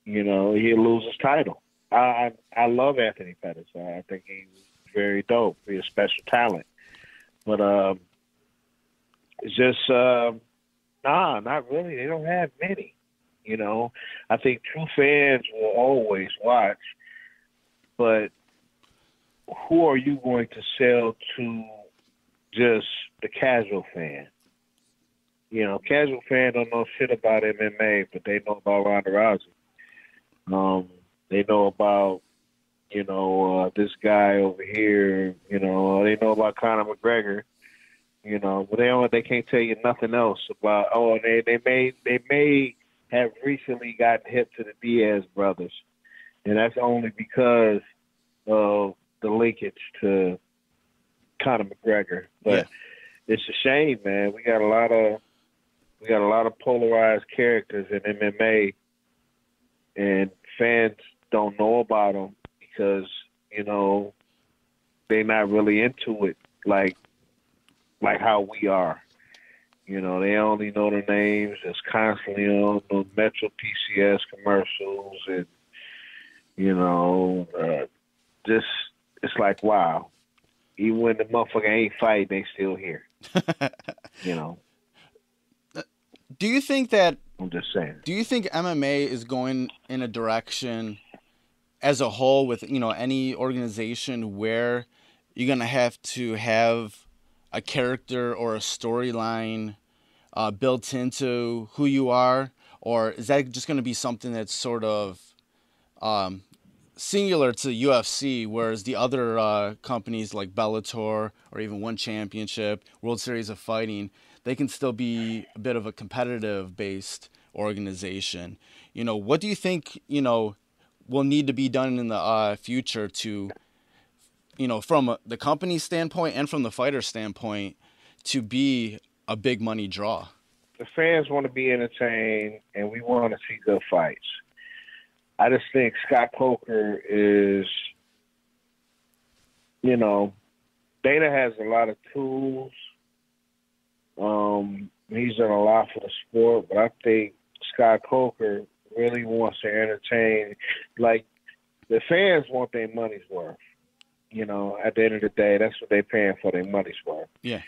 you know, he'll lose his title. I love Anthony Pettis. I think he's very dope. He's a special talent. But it's just, not really. They don't have many. You know, I think true fans will always watch, but who are you going to sell to just the casual fan? You know, casual fan don't know shit about MMA, but they know about Ronda Rousey. They know about, you know, this guy over here. You know, they know about Conor McGregor. You know, but they can't tell you nothing else about. Oh, they may have recently gotten hip to the Diaz brothers, and that's only because of the linkage to Conor McGregor. But it's a shame, man. We got a lot of polarized characters in MMA, and fans don't know about them because, you know, they're not really into it like how we are. You know, they only know the names. It's constantly on the Metro PCS commercials, and, you know, just, it's like, wow. Even when the motherfucker ain't fighting, they still here. You know. Do you think that... I'm just saying. Do you think MMA is going in a direction as a whole with, you know, any organization where you're going to have a character or a storyline built into who you are? Or is that just going to be something that's sort of singular to UFC, whereas the other companies like Bellator or even One Championship, World Series of Fighting, they can still be a bit of a competitive-based organization? You know, what do you think, you know, will need to be done in the future to, you know, from the company standpoint and from the fighter standpoint, to be a big money draw? The fans want to be entertained, and we want to see good fights. I just think Scott Coker is, you know, Dana has a lot of tools. He's done a lot for the sport, but I think Scott Coker really wants to entertain. Like, the fans want their money's worth. You know, at the end of the day, that's what they're paying for, their money's worth. Yeah.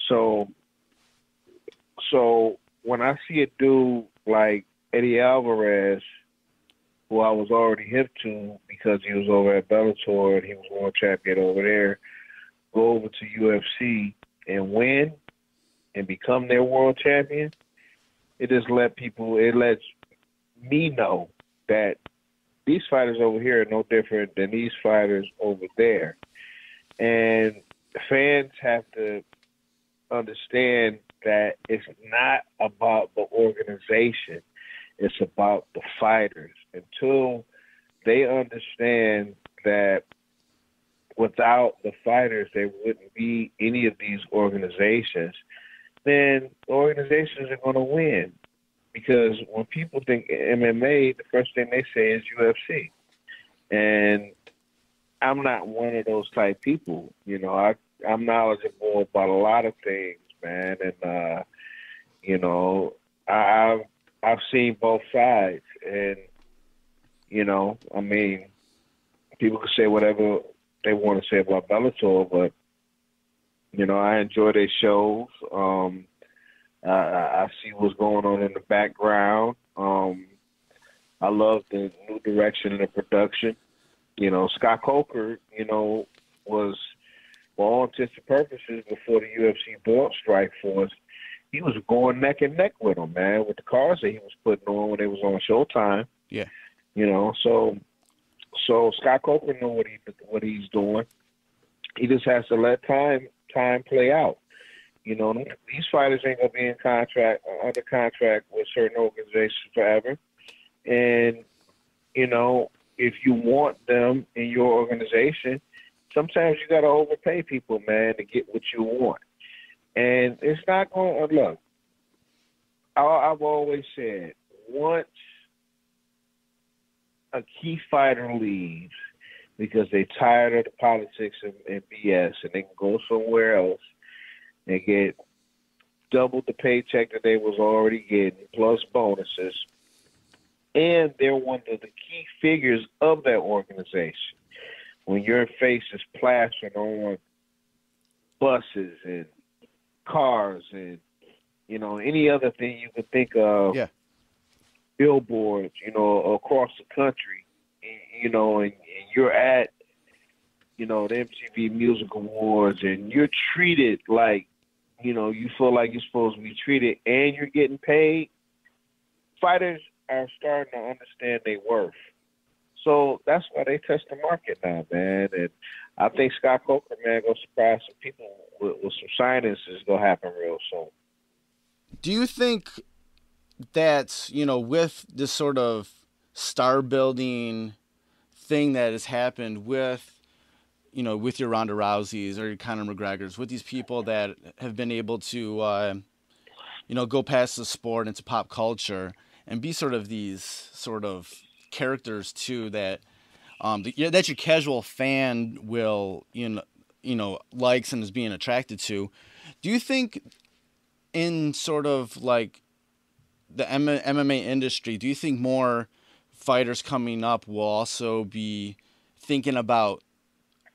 So when I see a dude like Eddie Alvarez, who I was already hip to because he was over at Bellator and he was world champion over there, go over to UFC and win and become their world champion, it lets me know that these fighters over here are no different than these fighters over there. And fans have to understand that it's not about the organization. It's about the fighters. Until they understand that without the fighters, there wouldn't be any of these organizations, then the organizations are going to win. Because when people think MMA, the first thing they say is UFC. And I'm not one of those type people. You know, I'm knowledgeable about a lot of things, man. And, you know, I've seen both sides. And, you know, I mean, people can say whatever they want to say about Bellator, but, you know, I enjoy their shows. I see what's going on in the background. I love the new direction in the production. You know, Scott Coker, you know, was, for all intents and purposes, before the UFC bought Strikeforce, he was going neck and neck with them, man, with the cards that he was putting on when they was on Showtime. Yeah. You know, so Scott Coker knows what he's doing. He just has to let time play out. You know, these fighters ain't gonna be under contract with certain organizations forever. And, you know, if you want them in your organization, sometimes you gotta overpay people, man, to get what you want. And it's not going to look. I've always said, once a a key fighter leaves because they're tired of the politics and BS, and they can go somewhere else and get double the paycheck that they was already getting, plus bonuses, and they're one of the key figures of that organization. When your face is plastered on buses and cars and, any other thing you could think of, billboards, across the country, and you're at, the MTV Music Awards, and you're treated like, you feel like you're supposed to be treated and you're getting paid, fighters are starting to understand their worth. So that's why they test the market now, man. And I think Scott Coker, man, going to surprise some people with some signings is going to happen real soon. Do you think that, with this sort of star building thing that has happened with, with your Ronda Rouseys or your Conor McGregors, with these people that have been able to, go past the sport into pop culture and be sort of these sort of characters too that that your casual fan will likes and is being attracted to. Do you think in sort of like the MMA industry, do you think more fighters coming up will also be thinking about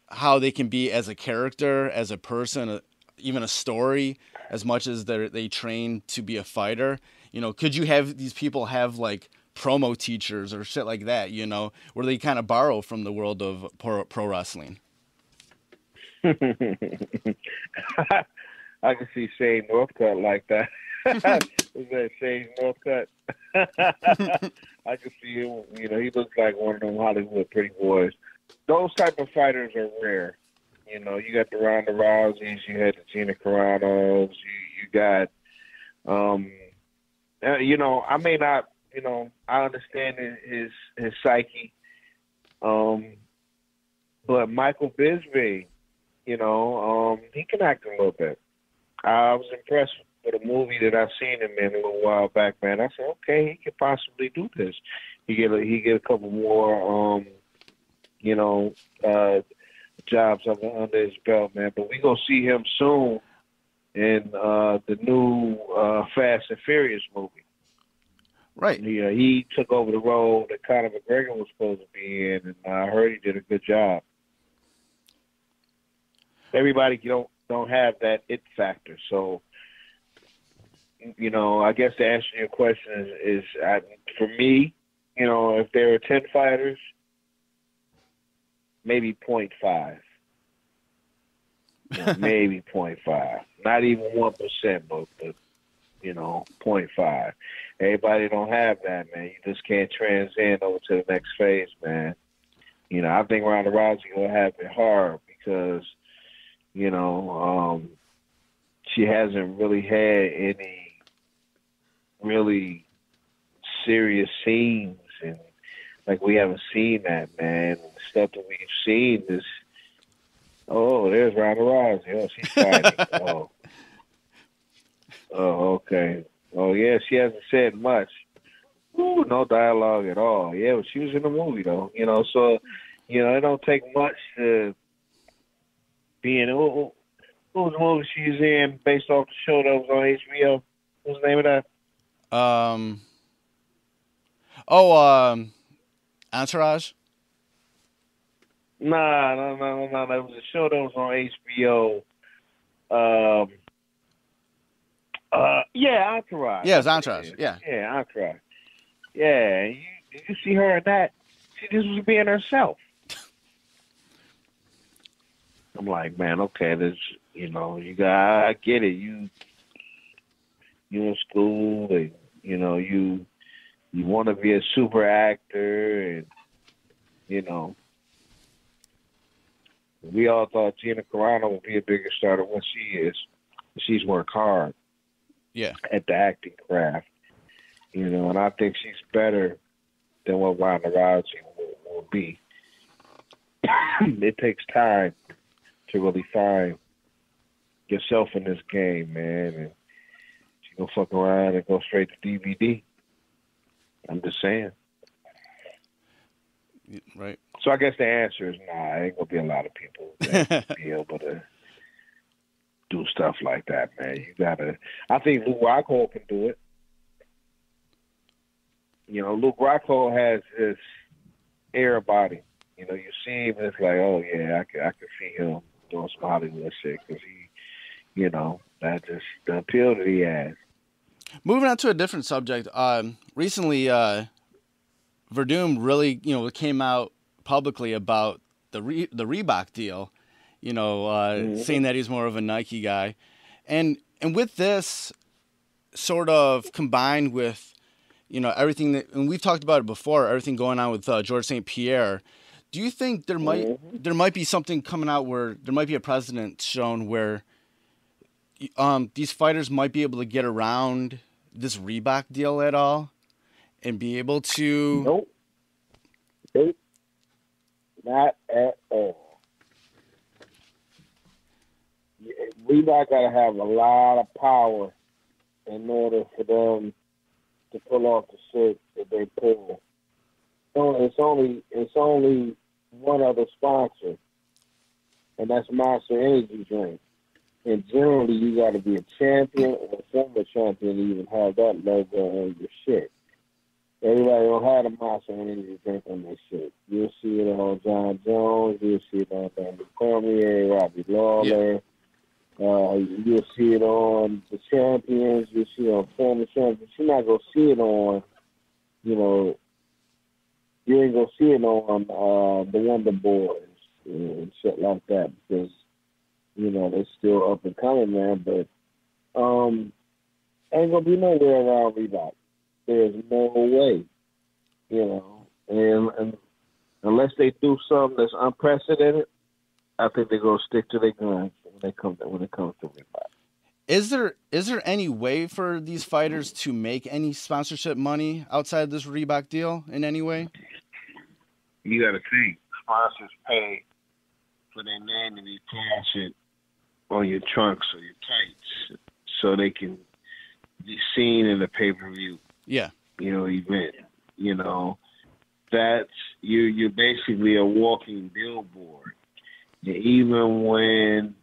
how they can be as a character, as a person, even a story, as much as they train to be a fighter? Could you have these people have like promo teachers or shit like that, where they kind of borrow from the world of pro wrestling? I can see Shane Northcutt like that. Is that Shane Northcutt? I can see him, he looks like one of them Hollywood pretty boys. Those type of fighters are rare. You got the Ronda Rouseys, you had the Gina Carano's, you got, I may not, I understand his psyche, but Michael Bisping, he can act a little bit. I was impressed with a movie that I've seen him in a little while back, man. I said, okay, he could possibly do this. He get a couple more, jobs under his belt, man. But we gonna see him soon in the new Fast and Furious movie. Right. He took over the role that Conor McGregor was supposed to be in, and I heard he did a good job. Everybody don't have that it factor, so I guess to answer your question is for me, if there are 10 fighters, maybe 0.5. Maybe 0.5. Not even 1%, but 0.5. Everybody don't have that, man. You just can't transcend over to the next phase, man. I think Ronda Rousey will have it hard because, she hasn't really had any really serious scenes, and like we haven't seen that, man. The stuff that we've seen is, there's Ronda Rousey. Oh, she's fighting. Okay. Oh, yeah, she hasn't said much. Ooh, no dialogue at all. Yeah, but she was in the movie, though. So, it don't take much to be in. What was the movie she was in based off the show that was on HBO? What's the name of that? Entourage? No. That was a show that was on HBO. Entourage. Yeah, it's Entourage. Yeah. Yeah, Entourage. Yeah, did you see her in that? She just was being herself. I'm like, man, okay, this, I get it. You in school, and you want to be a super actor, and we all thought Gina Carano would be a bigger star than what she is. She's worked hard. Yeah. At the acting craft, and I think she's better than what Ronda Rousey will be. It takes time to really find yourself in this game, man, and she gonna fuck around and go straight to DVD. I'm just saying. Right. So I guess the answer is nah. Ain't gonna be a lot of people that be able to do stuff like that, man. You gotta. I think Luke Rockhold can do it. You know, Luke Rockhold has this air body. You know, you see him, it's like, oh yeah, I can see him doing some Hollywood shit because he, you know, that just the appeal that he has. Moving on to a different subject. Recently, Verdum really, came out publicly about the Reebok deal. Saying that he's more of a Nike guy, and with this sort of combined with, everything that, and we've talked about it before, everything going on with Georges St. Pierre. Do you think there might be something coming out where there might be a precedent shown where these fighters might be able to get around this Reebok deal at all and be able to? Nope, not at all. Reebok got to have a lot of power in order for them to pull off the shit that they pull. So it's only one other sponsor, and that's Monster Energy Drink. And generally, you got to be a champion or a former champion to even have that logo on your shit. Everybody don't have the Monster Energy Drink on their shit. You'll see it on John Jones. You'll see it on Daniel Cormier, Robbie Lawler. Yeah. You'll see it on the champions. You'll see it on former champions. You're not going to see it on, you ain't going to see it on the Wonder Boys and shit like that because, they're still up and coming, man. But ain't going to be nowhere around Reebok. There's no way, and unless they do something that's unprecedented, I think they're going to stick to their guns when it comes to Reebok. Is there any way for these fighters to make any sponsorship money outside of this Reebok deal in any way? You got to think. Sponsors pay for their name to be plastered on your trunks or your tights so they can be seen in the pay-per-view. Yeah. Event. That's you're basically a walking billboard. And even when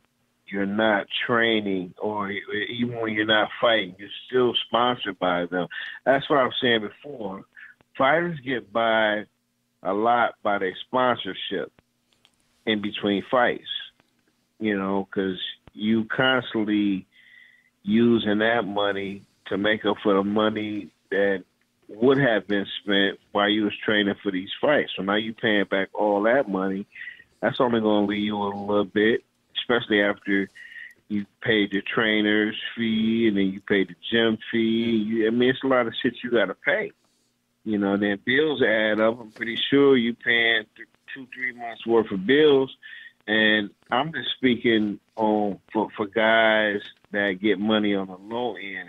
you're not training or even when you're not fighting, you're still sponsored by them. That's what I was saying before. Fighters get by a lot by their sponsorship in between fights, because you constantly using that money to make up for the money that would have been spent while you was training for these fights. So now you're paying back all that money. That's only going to leave you a little bit, especially after you paid your trainer's fee and then you paid the gym fee. It's a lot of shit you got to pay. Then bills add up. I'm pretty sure you're paying 2-3 months worth of bills. And I'm just speaking on for guys that get money on the low end.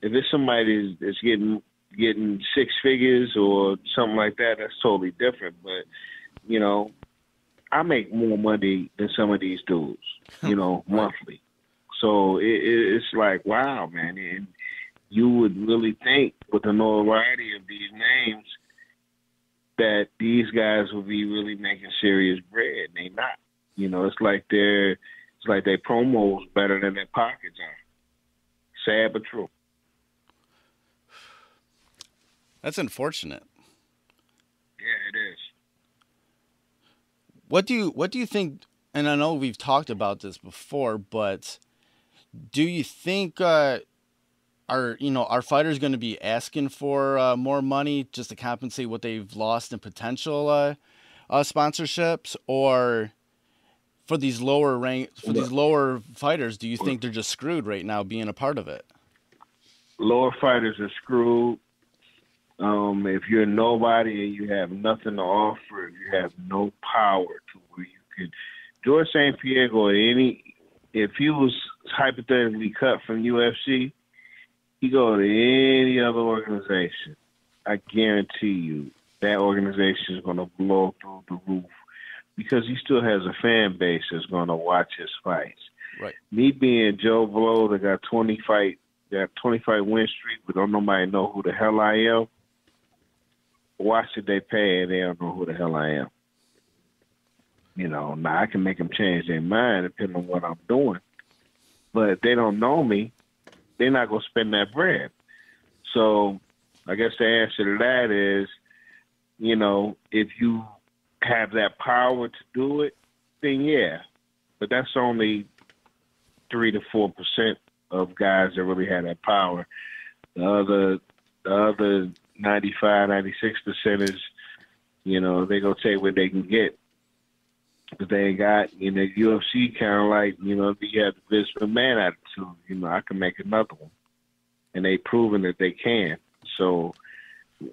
If it's somebody that's getting 6 figures or something like that, that's totally different. But I make more money than some of these dudes, monthly. So it's like, wow, man. And you would really think with the notoriety of these names that these guys will be really making serious bread. They not. It's like their promos better than their pockets are. Sad but true. That's unfortunate. Yeah, it is. What do you think? And I know we've talked about this before, but do you think are fighters going to be asking for more money just to compensate what they've lost in potential sponsorships, or for these lower fighters, do you think they're just screwed right now being a part of it? Lower fighters are screwed. If you're nobody and you have nothing to offer, you have no power to where you could. Georges St. Pierre if he was hypothetically cut from UFC, he go to any other organization. I guarantee you that organization is going to blow through the roof because he still has a fan base that's going to watch his fights. Right. Me being Joe Blow that got 25 win streak, but don't nobody know who the hell I am. why should they pay and they don't know who the hell I am? You know, now I can make them change their mind depending on what I'm doing. But if they don't know me, they're not going to spend that bread. So I guess the answer to that is, you know, if you have that power to do it, then yeah. But that's only 3 to 4% of guys that really have that power. The other 95, 96% is, you know, they going to take what they can get. But they ain't got, you know, UFC kind of like, you know, you have the Vince McMahon attitude. You know, I can make another one. And they proven that they can. So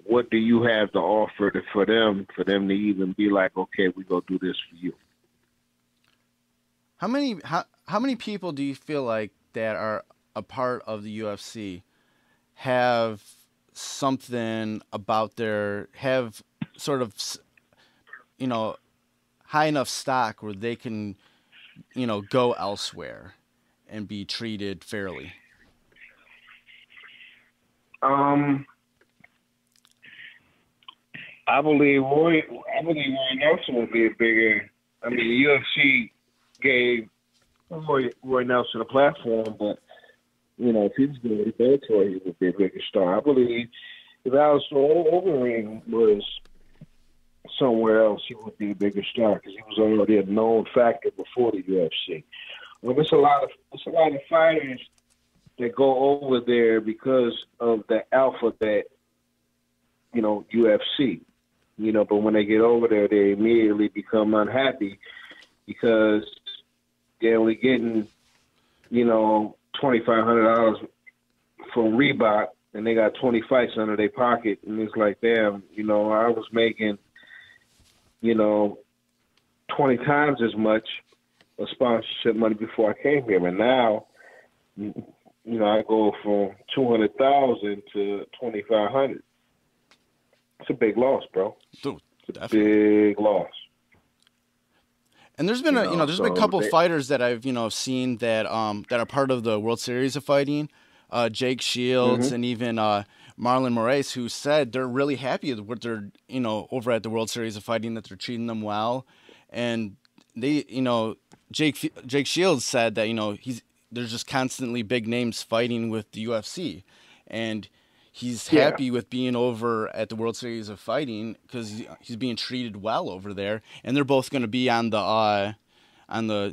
what do you have to offer for them to even be like, okay, we go do this for you? How many people do you feel like that are a part of the UFC have something about have sort of, you know, high enough stock where they can, you know, go elsewhere and be treated fairly? I believe Roy Nelson will be a bigger. I mean, the UFC gave Roy Nelson a platform, but you know, if he was doing it Bellator, he would be a bigger star. I believe if Alistair Overeem was somewhere else, he would be a bigger star because he was already a known factor before the UFC. Well, it's a lot of fighters that go over there because of the alphabet, you know, UFC. You know, but when they get over there, they immediately become unhappy because they're only getting, you know, $2,500 from Reebok, and they got 20 fights under their pocket, and it's like, damn, you know, I was making, you know, 20 times as much of sponsorship money before I came here, and now, you know, I go from 200,000 to 2,500. It's a big loss, bro. Dude, it's a big loss. And there's been been a couple fighters that I've, you know, seen that that are part of the World Series of Fighting, Jake Shields and even Marlon Moraes, who said they're really happy with what they're, you know, over at the World Series of Fighting, that they're treating them well. And they, you know, Jake Shields said that, you know, there's just constantly big names fighting with the UFC, and he's happy with being over at the World Series of Fighting because he's being treated well over there. And they're both going to be on the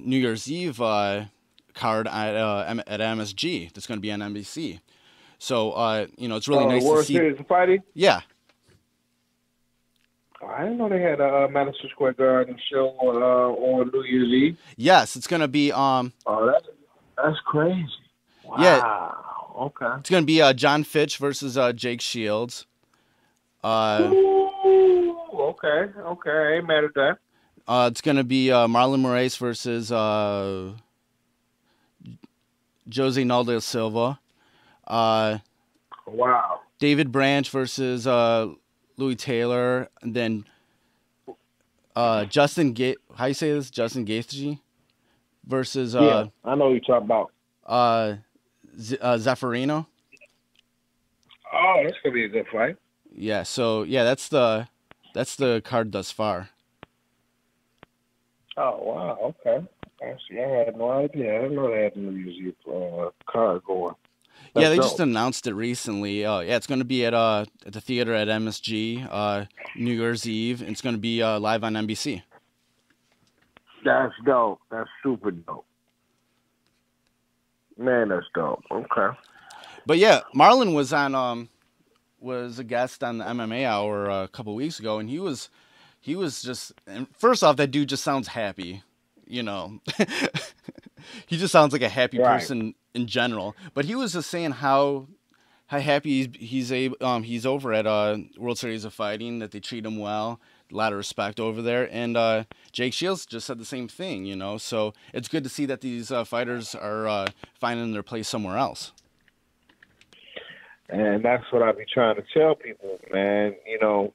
New Year's Eve card at MSG. That's going to be on NBC. So you know, it's really nice World to see. Series of Fighting? Yeah. I didn't know they had a Madison Square Garden show on New Year's Eve. Yes, it's going to be. Oh, that's crazy. Wow. Yeah. Okay. It's going to be John Fitch versus Jake Shields. Ooh, okay. I ain't mad at that. It's going to be Marlon Moraes versus Jose Naldo Silva. Wow. David Branch versus Louis Taylor. And then Justin how you say this? Justin Gaethje versus... yeah, I know who you're talking about. Zaffarino. Oh, that's gonna be a good fight. Yeah, so yeah, that's the card thus far. Oh wow, okay. Actually, I had no idea. I didn't know they had the New Year's Eve card going. That's they dope. just announced it recently. Yeah, it's going to be at the theater at MSG New Year's Eve. It's going to be live on NBC. That's dope. That's super dope. Man, that's dope. Okay. But yeah, Marlon was on was a guest on the MMA Hour a couple weeks ago, and he was just, and first off, that dude just sounds happy, you know. He just sounds like a happy person in general. But he was just saying how happy he's over at World Series of Fighting, that they treat him well, a lot of respect over there. And Jake Shields just said the same thing, you know. So it's good to see that these fighters are finding their place somewhere else. And that's what I be trying to tell people, man. You know,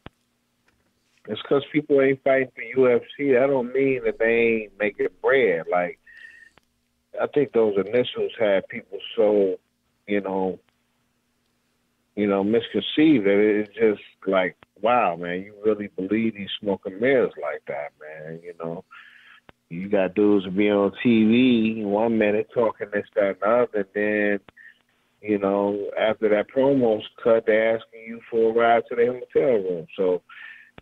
it's because people ain't fighting for UFC. That don't mean that they ain't making bread. Like, I think those initials had people so, you know, misconceived. That it's just like, wow, man, you really believe these smoke and mirrors like that, man? You got dudes to be on TV 1 minute talking this, that, and the other, and then, after that promo's cut, they're asking you for a ride to their hotel room. So,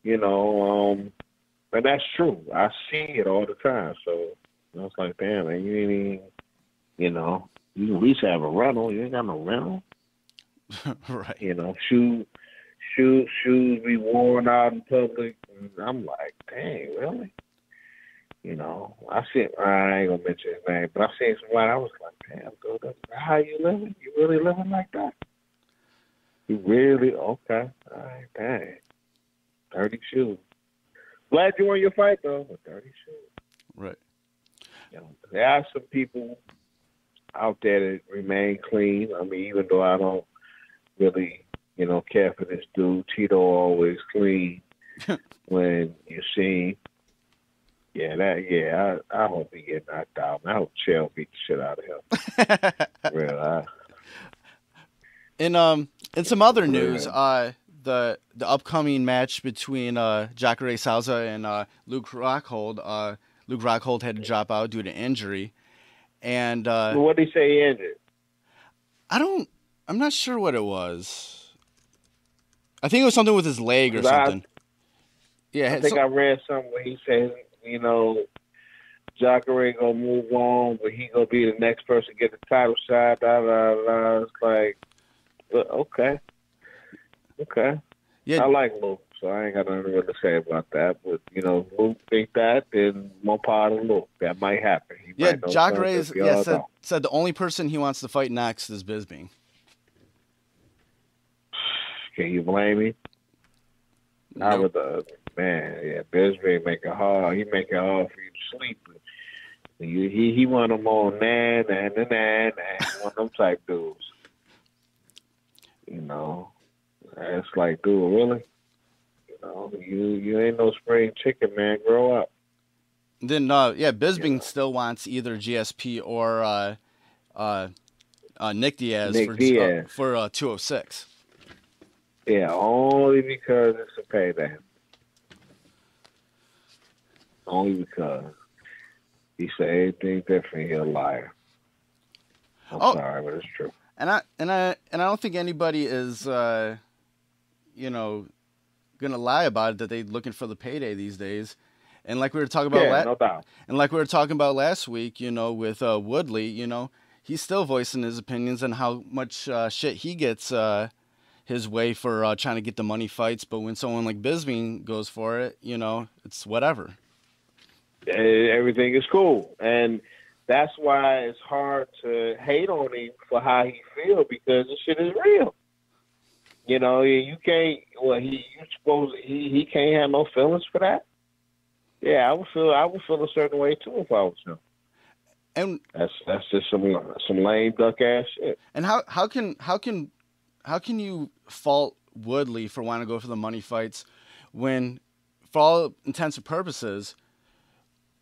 and that's true. I see it all the time. So I was like, damn, man, you ain't even, you at least have a rental. You ain't got no rental. Right. Shoes be worn out in public. And I'm like, dang, really? I ain't gonna mention his name, but I seen somebody. I was like, damn, dude, that's how you living? You really living like that? You really? Okay. All right, dang. 30 shoes. Glad you won your fight though, with 30 shoes. Right. There are some people out there that remain clean. I mean, even though I don't really, care for this dude, Tito always clean when you see. I hope he get knocked out. I hope Chael beat the shit out of him. Real. In some other news, the upcoming match between Jacare Souza and Luke Rockhold. Luke Rockhold had to drop out due to injury, and what did he say he injured? I'm not sure what it was. I think it was something with his leg or something. I think I read something where he said, Jacare gonna move on, but he gonna be the next person to get the title shot. It's like, okay. Yeah, I like Luke, so I ain't got nothing really to say about that. But Luke think that, then more part of Luke. That might happen. Jacare said the only person he wants to fight next is Bisping. Can you blame me? Nope. Bisping make it hard. He make it hard for you to sleep. He want them on one of them type dudes. It's like, dude, really? You ain't no spring chicken, man. Grow up. Then Bisping still wants either GSP or Nick Diaz for 206. Yeah, only because it's a payday. Only because he said anything different, he's a liar. I'm sorry, but it's true. And I don't think anybody is gonna lie about it that they're looking for the payday these days. And like we were talking about no doubt. And like we were talking about last week, with Woodley, he's still voicing his opinions on how much shit he gets his way for trying to get the money fights, but when someone like Bisping goes for it, it's whatever. Everything is cool, and that's why it's hard to hate on him for how he feels, because the shit is real. You can't. Well, you suppose he can't have no feelings for that? Yeah, I would feel a certain way too if I was him. And that's just some lame duck ass shit. And how can you fault Woodley for wanting to go for the money fights when, for all intents and purposes,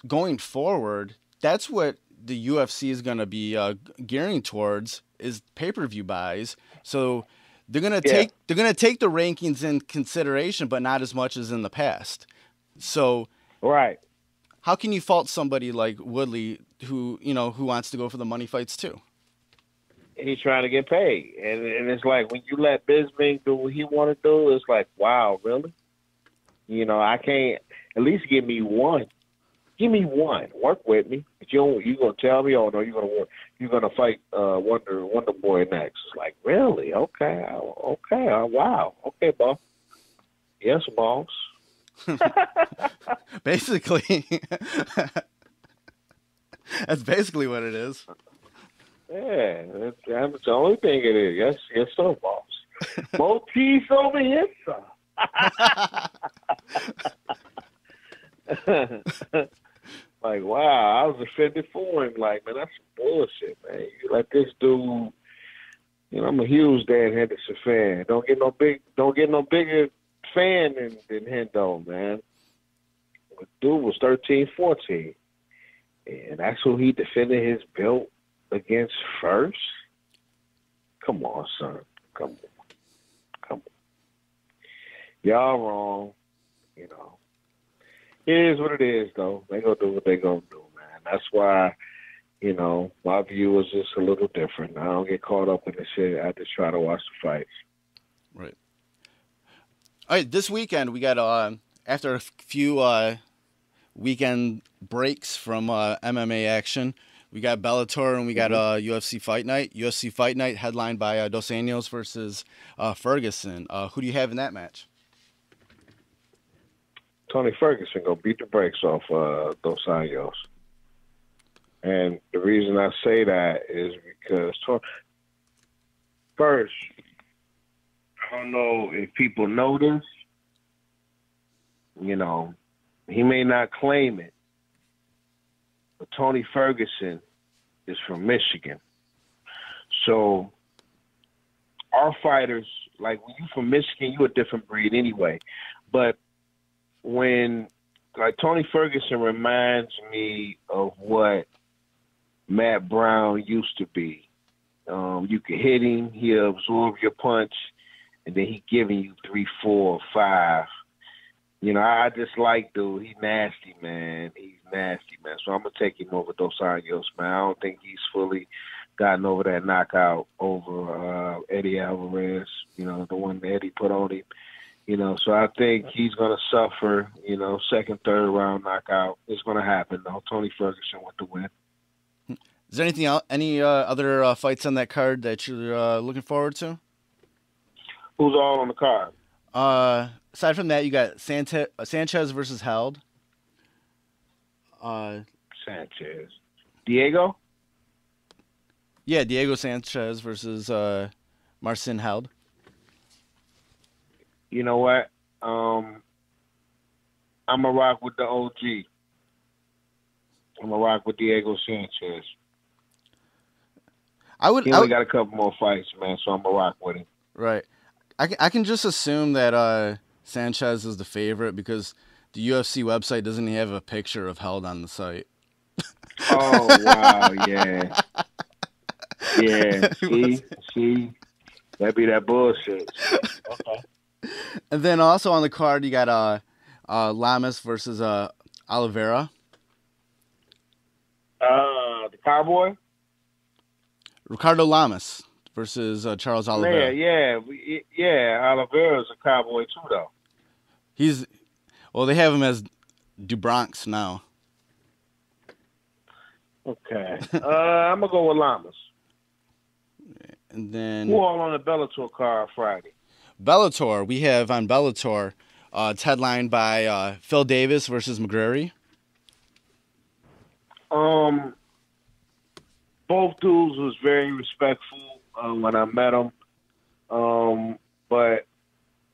going forward, that's what the UFC is going to be gearing towards, is pay-per-view buys. So they're going to take the rankings in consideration, but not as much as in the past. So right, how can you fault somebody like Woodley who wants to go for the money fights too? He's trying to get paid, and it's like when you let Bisping do what he want to do, it's like, wow, really? I can't. At least give me one. Give me one. Work with me. But you gonna tell me? Oh no, you're gonna fight Wonder Boy next. It's like, really? Okay. Wow. Okay, boss. Yes, boss. Basically, that's basically what it is. Yeah, that's the only thing it is. Yes, sir, boss. More peace over here, sir. Like, wow, I was offended for him. Like, man, that's some bullshit, man. You let this dude, I'm a huge Dan Henderson fan. Don't get no bigger fan than Hendo, man. The dude was 13, 14. And that's who he defended his belt against first? Come on, son. Come on. Y'all wrong. You know, it is what it is, though. They gonna do what they gonna do, man. That's why, you know, my view is just a little different. I don't get caught up in the shit. I just try to watch the fights. Right. All right. This weekend we got after a few weekend breaks from MMA action, we got Bellator and we got UFC Fight Night. UFC Fight Night headlined by Dos Anjos versus Ferguson. Who do you have in that match? Tony Ferguson gonna beat the brakes off Dos Anjos. And the reason I say that is because first, I don't know if people know this. You know, he may not claim it, but Tony Ferguson is from Michigan. So our fighters, like when you from Michigan, you're a different breed anyway. But when, like, Tony Ferguson reminds me of what Matt Brown used to be. You could hit him, he'll absorb your punch, and then he giving you 3, 4, 5. You know, I just like dude. He's nasty, man. He's nasty, man. So I'm gonna take him over Dos Anjos, man. I don't think he's fully gotten over that knockout over Eddie Alvarez. You know, the one Eddie put on him. You know, so I think he's gonna suffer. You know, second, third round knockout. It's gonna happen though. Tony Ferguson with the win. Is there anything else, any other fights on that card that you're looking forward to? Who's all on the card? Aside from that, you got Sanchez versus Held. Sanchez. Diego? Yeah, Diego Sanchez versus Marcin Held. You know what? I'm going to rock with the OG. I'm going to rock with Diego Sanchez. He only got a couple more fights, man, so I'm going to rock with him. Right. I can just assume that Sanchez is the favorite because the UFC website doesn't have a picture of Held on the site. Oh, wow, yeah. Yeah, see? That'd be that bullshit. Okay. And then also on the card, you got Lamas versus Oliveira. The Cowboy? Ricardo Lamas versus Charles Oliveira. Yeah. Oliveira's a Cowboy too, though. They have him as DuBronx now. Okay. I'm gonna go with Lamas. And then who all on the Bellator card Friday? Bellator, we have on Bellator, it's headlined by Phil Davis versus McGregor. Both dudes was very respectful when I met them. But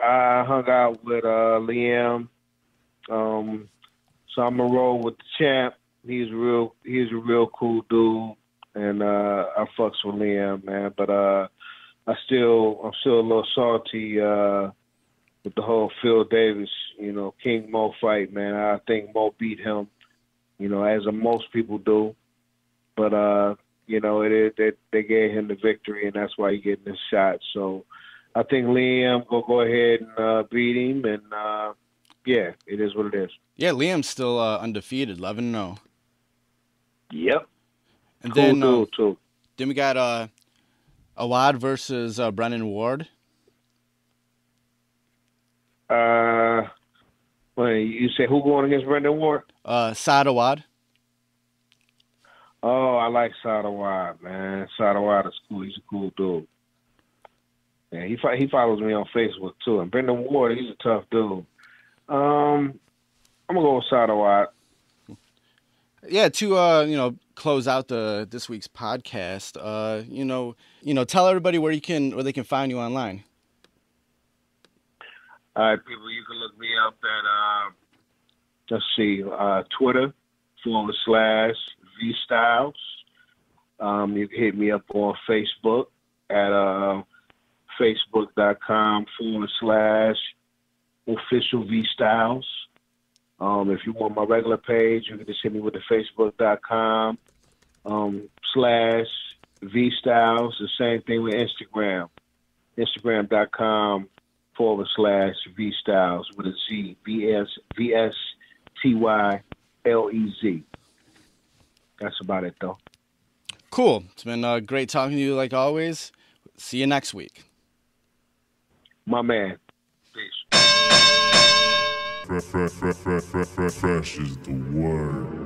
I hung out with Liam. So I'm gonna roll with the champ. He's a real cool dude, and I fucks with Liam, man. But I'm still a little salty with the whole Phil Davis, King Mo fight, man. I think Mo beat him, as most people do. But they gave him the victory, and that's why he's getting this shot. So I think Liam go ahead and beat him, and yeah, it is what it is. Yeah, Liam's still undefeated, 11-0. Yep. And cool dude too. Then we got Awad versus Brennan Ward. You say who going against Brendan Ward? Saad Awad. Oh, I like Saad Awad, man. Saad Awad is cool. He's a cool dude. Yeah, he follows me on Facebook too. And Brendan Ward, he's a tough dude. I'm gonna go with Saad Awad. Yeah, to close out this week's podcast, tell everybody where they can find you online. All right, people, you can look me up at Twitter /Vstylez. You can hit me up on Facebook at facebook.com /official Vstylez. If you want my regular page, you can just hit me with the facebook.com /Vstylez. The same thing with Instagram. Instagram.com /Vstylez with a Z, VSTYLEZ. That's about it, though. Cool. It's been great talking to you like always. See you next week. My man. Peace. Fresh is the word.